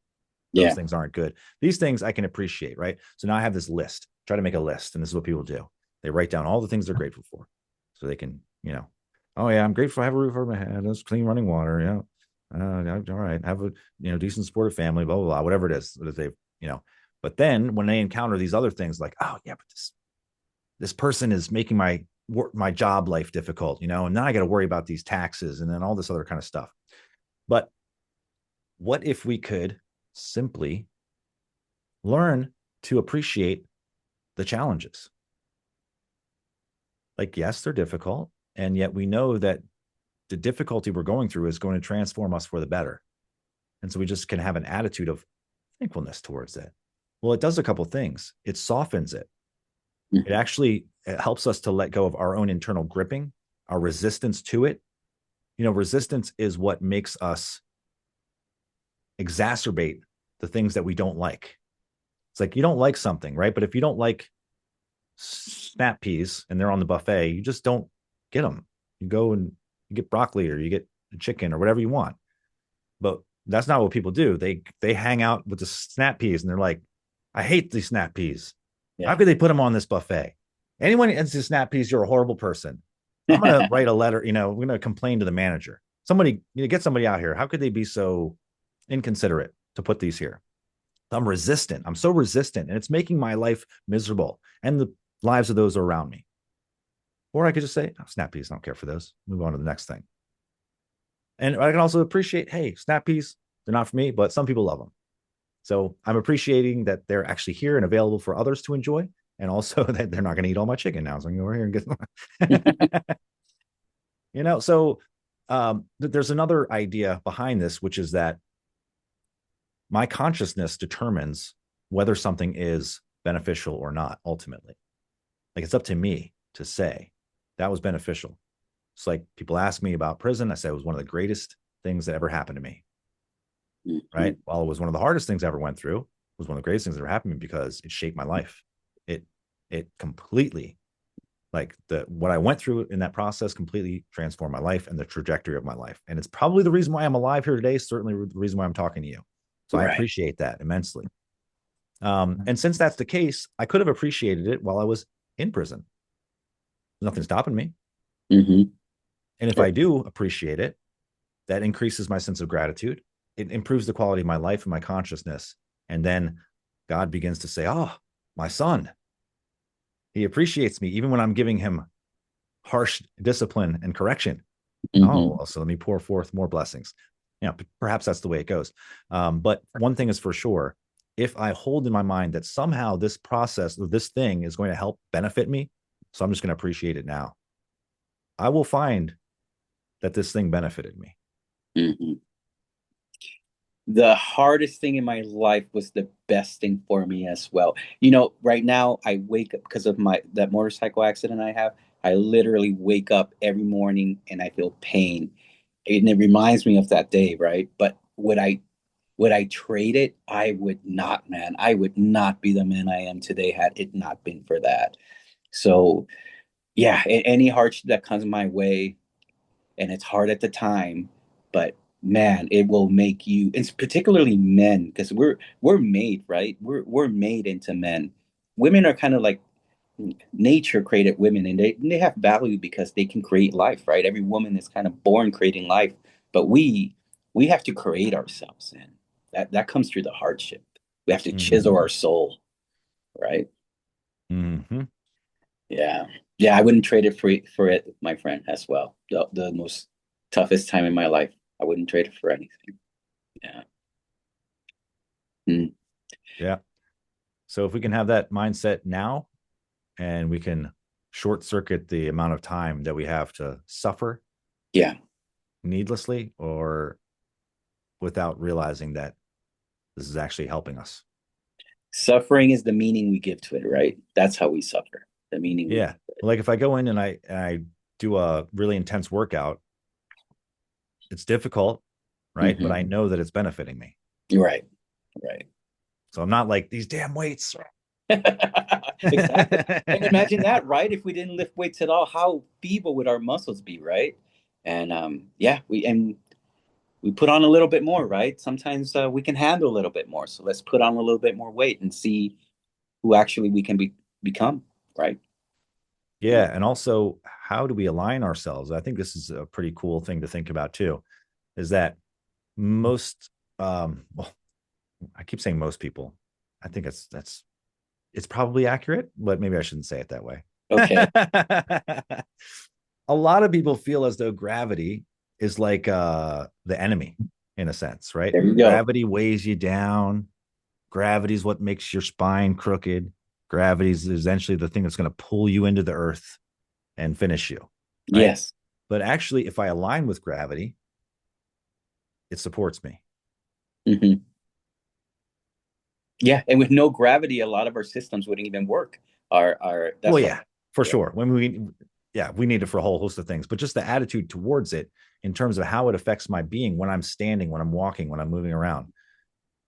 Those Yeah. things aren't good. These things I can appreciate, right? So now I have this list. Try to make a list, and this is what people do. They write down all the things they're grateful for, so they can, oh yeah, I'm grateful I have a roof over my head. There's clean running water. Yeah, all right. Have a decent supportive family. Blah blah blah. Whatever it is that they, you know. But then when they encounter these other things, like, oh yeah, but this person is making my job life difficult, and now I got to worry about these taxes and then all this other kind of stuff. But what if we could simply learn to appreciate the challenges? Like, yes, they're difficult. And yet we know that the difficulty we're going through is going to transform us for the better. And so we just can have an attitude of thankfulness towards it. Well, it does a couple of things. It softens it. It Mhm. actually it helps us to let go of our own internal gripping, our resistance to it. Resistance is what makes us exacerbate the things that we don't like. It's like you don't like something, right? But if you don't like snap peas and they're on the buffet, you just don't get them. You go and you get broccoli or you get chicken or whatever you want. But that's not what people do. They hang out with the snap peas and they're like, I hate these snap peas. How Yeah. could they put them on this buffet? Anyone who eats the snap peas, you're a horrible person. I'm gonna write a letter. We're gonna complain to the manager. Somebody, get somebody out here. How could they be so inconsiderate to put these here? I'm resistant. I'm so resistant, and it's making my life miserable and the lives of those around me. Or I could just say, snap peas, I don't care for those. Move on to the next thing. And I can also appreciate, hey, snap peas, they're not for me, but some people love them. So I'm appreciating that they're actually here and available for others to enjoy, and also that they're not going to eat all my chicken now. So I can go over here and get, So there's another idea behind this, which is that my consciousness determines whether something is beneficial or not. Ultimately, like, it's up to me to say that was beneficial. It's like people ask me about prison. I say it was one of the greatest things that ever happened to me. Right. Mhm. While it was one of the hardest things I ever went through, it was one of the greatest things that ever happened to me because it shaped my life. It it completely, like, what I went through in that process completely transformed my life and the trajectory of my life. And it's probably the reason why I'm alive here today. Certainly the reason why I'm talking to you. So I Right. appreciate that immensely. And since that's the case, I could have appreciated it while I was in prison. Nothing stopping me. Hmm. And if Sure. I do appreciate it, that increases my sense of gratitude. It improves the quality of my life and my consciousness. And then God begins to say, oh, my son, he appreciates me even when I'm giving him harsh discipline and correction. Oh, Hmm. well, so let me pour forth more blessings. perhaps that's the way it goes. But one thing is for sure, if I hold in my mind that somehow this process or this thing is going to help benefit me, so I'm just going to appreciate it now, I will find that this thing benefited me. Mhm. The hardest thing in my life was the best thing for me as well. Right now I wake up because of my that motorcycle accident I have. I literally wake up every morning and I feel pain. And it reminds me of that day, right? But would I trade it? I would not, man. I would not be the man I am today had it not been for that. So yeah, any hardship that comes my way, and it's hard at the time, but man, it will make you. It's particularly men because we're made right. We're made into men. Women are kind of like nature created women, and they have value because they can create life, right? Every woman is kind of born creating life, but we have to create ourselves, and that comes through the hardship. We have to chisel Mm-hmm. our soul, right? Mm-hmm. Yeah. Yeah, I wouldn't trade it for it, my friend, as well. The most toughest time in my life. I wouldn't trade it for anything. Yeah. Mm. Yeah. So if we can have that mindset now, and we can short circuit the amount of time that we have to suffer Yeah. needlessly or without realizing that this is actually helping us. Suffering is the meaning we give to it, right? That's how we suffer. The meaning we Yeah. Like if I go in and I do a really intense workout, it's difficult, right? But I hmm know that it's benefiting me. Right. Right. So I'm not like these damn weights. Exactly. And imagine that, right? If we didn't lift weights at all, how feeble would our muscles be, right? And yeah, we put on a little bit more, right? Sometimes we can handle a little bit more. So let's put on a little bit more weight and see who actually we can become, right? Yeah. And also, how do we align ourselves? I think this is a pretty cool thing to think about too, is that most, well, I keep saying most people. I think it's probably accurate, but maybe I shouldn't say it that way. Okay. A lot of people feel as though gravity is like the enemy in a sense, right? There you go. Gravity weighs you down. Gravity is what makes your spine crooked. Gravity is essentially the thing that's going to pull you into the earth and finish you, right? Yes. But actually, if I align with gravity, it supports me. hmm Yeah. And with no gravity, a lot of our systems wouldn't even work. Our Well, that's why. yeah, for Yeah. sure. Yeah, we need it for a whole host of things, but just the attitude towards it in terms of how it affects my being when I'm standing, when I'm walking, when I'm moving around.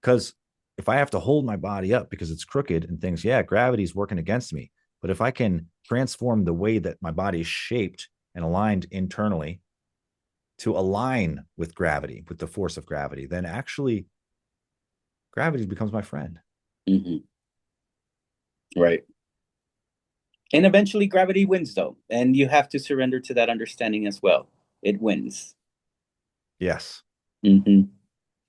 Because if I have to hold my body up because it's crooked and things, yeah, gravity's working against me. But if I can transform the way that my body is shaped and aligned internally to align with gravity, with the force of gravity, then actually gravity becomes my friend. hmm Right. And eventually gravity wins though. And you have to surrender to that understanding as well. It wins. Yes. hmm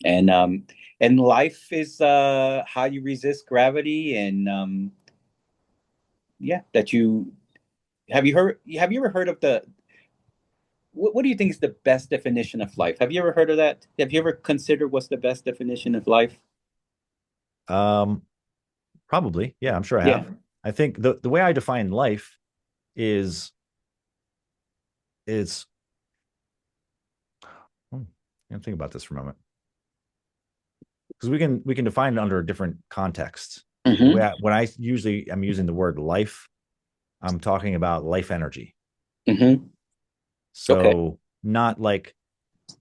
And life is how you resist gravity and yeah, that you have you ever heard of the what do you think is the best definition of life? Have you ever heard of that? Have you ever considered what's the best definition of life? Um, Probably. Yeah, I'm sure I Yeah. have. I think the way I define life is is I'm think about this for a moment because we can define it under different contexts. The way hmm when I usually am using the word life, I'm talking about life energy. hmm Okay. So not like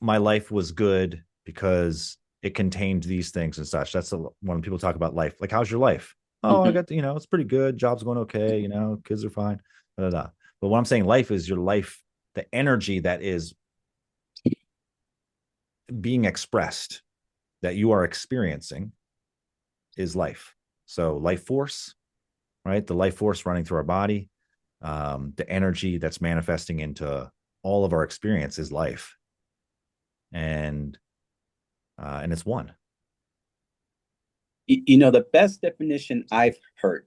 my life was good because it contained these things and such. That's when people talk about life. Like, how's your life? Oh, I hmm got it's pretty good. Job's going okay. Kids are fine. Blah, blah, blah. But what I'm saying, life is your life, the energy that is being expressed, that you are experiencing, is life. So life force, right? The life force running through our body, the energy that's manifesting into all of our experience is life, and it's one. The best definition I've heard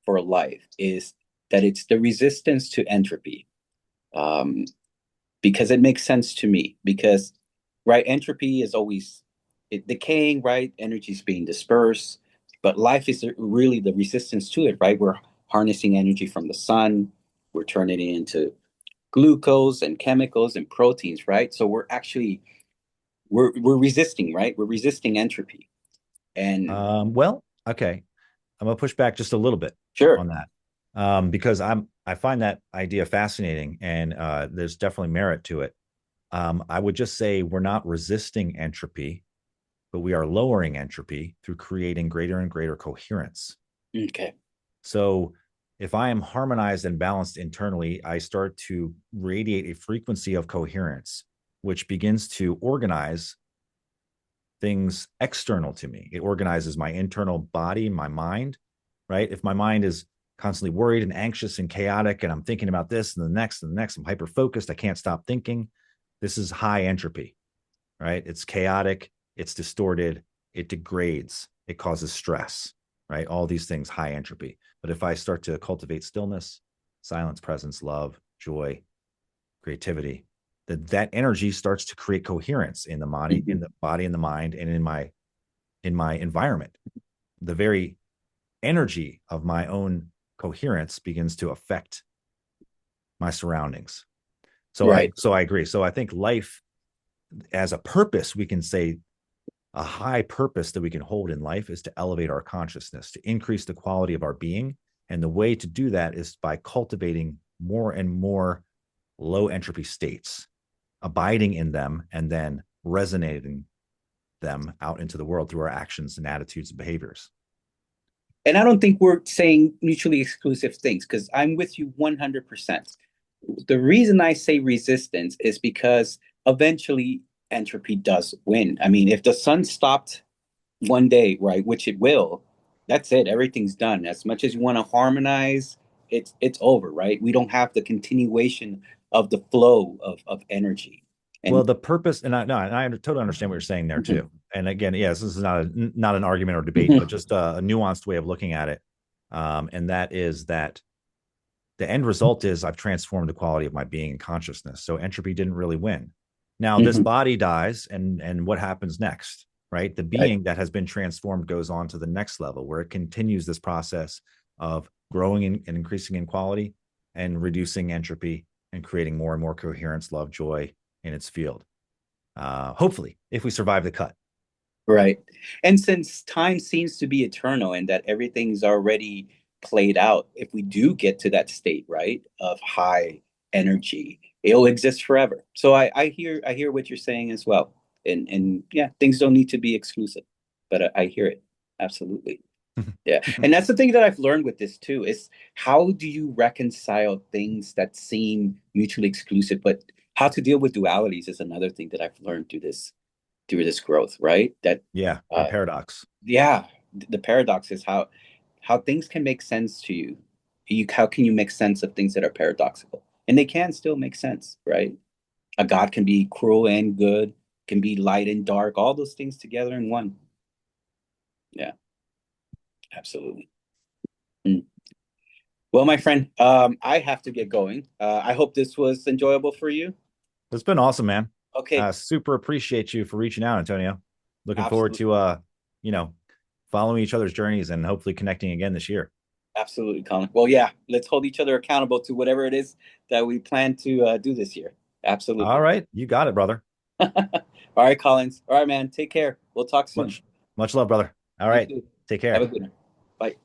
for life is that it's the resistance to entropy. Um, because it makes sense to me. Because right? Entropy is always decaying, right? Energy is being dispersed, but life is really the resistance to it, right? We're harnessing energy from the sun, we're turning it into glucose and chemicals and proteins, right? So we're actually we're resisting, right? We're resisting entropy. And Well, okay, I'm gonna push back just a little bit sure, on that, because I find that idea fascinating, and there's definitely merit to it. I would just say we're not resisting entropy, but we are lowering entropy through creating greater and greater coherence. okay, So if I am harmonized and balanced internally, I start to radiate a frequency of coherence, which begins to organize things external to me. It organizes my internal body, my mind, right? If my mind is constantly worried and anxious and chaotic, and I'm thinking about this and the next and the next, I'm hyper focused, I can't stop thinking. This is high entropy, right? It's chaotic, it's distorted, it degrades, it causes stress, right? All these things, high entropy. But if I start to cultivate stillness, silence, presence, love, joy, creativity, that energy starts to create coherence mhm, in the body, in the mind, and in my environment. The very energy of my own coherence begins to affect my surroundings. right. So I agree. So I think life as a purpose, we can say a high purpose that we can hold in life is to elevate our consciousness, to increase the quality of our being. And the way to do that is by cultivating more and more low entropy states, abiding in them, and then resonating them out into the world through our actions and attitudes and behaviors. And I don't think we're saying mutually exclusive things because I'm with you 100%. The reason I say resistance is because eventually entropy does win. I mean, if the sun stopped one day, right, which it will, that's it. Everything's done. As much as you want to harmonize, it's over, right? We don't have the continuation of the flow of energy. Well, And the purpose, and I totally understand what you're saying there too. And again, yes, this is not an argument or debate, but just a nuanced way of looking at it. And that is that the end result is I've transformed the quality of my being and consciousness. So entropy didn't really win. Now this body dies, and what happens next? Right, the right. being that has been transformed goes on to the next level where it continues this process of growing and increasing in quality and reducing entropy and creating more and more coherence, love, joy in its field. Hopefully, if we survive the cut. Right. And since time seems to be eternal and that everything's already played out, if we do get to that state, right, of high energy, it'll exist forever. So I hear what you're saying as well. And yeah, things don't need to be exclusive, but I hear it. Absolutely. Yeah. And that's the thing that I've learned with this too, is how do you reconcile things that seem mutually exclusive, but how to deal with dualities is another thing that I've learned through this growth, right? That Yeah, the paradox. yeah, the paradox is how things can make sense to you. How can you make sense of things that are paradoxical? And they can still make sense, right? A God can be cruel and good, can be light and dark, all those things together in one. Yeah, absolutely. Mm. Well, my friend, I have to get going. I hope this was enjoyable for you. It's been awesome, man. Okay, Super appreciate you for reaching out, Antonio. Looking forward absolutely, to you know, following each other's journeys and hopefully connecting again this year. absolutely, Colin. Well, yeah, let's hold each other accountable to whatever it is that we plan to do this year. All Absolutely. right, you got it, brother. All right, Collins. All right, man. Take care. We'll talk soon. Much love, brother. All You right, too. take Have a care. good one. Bye.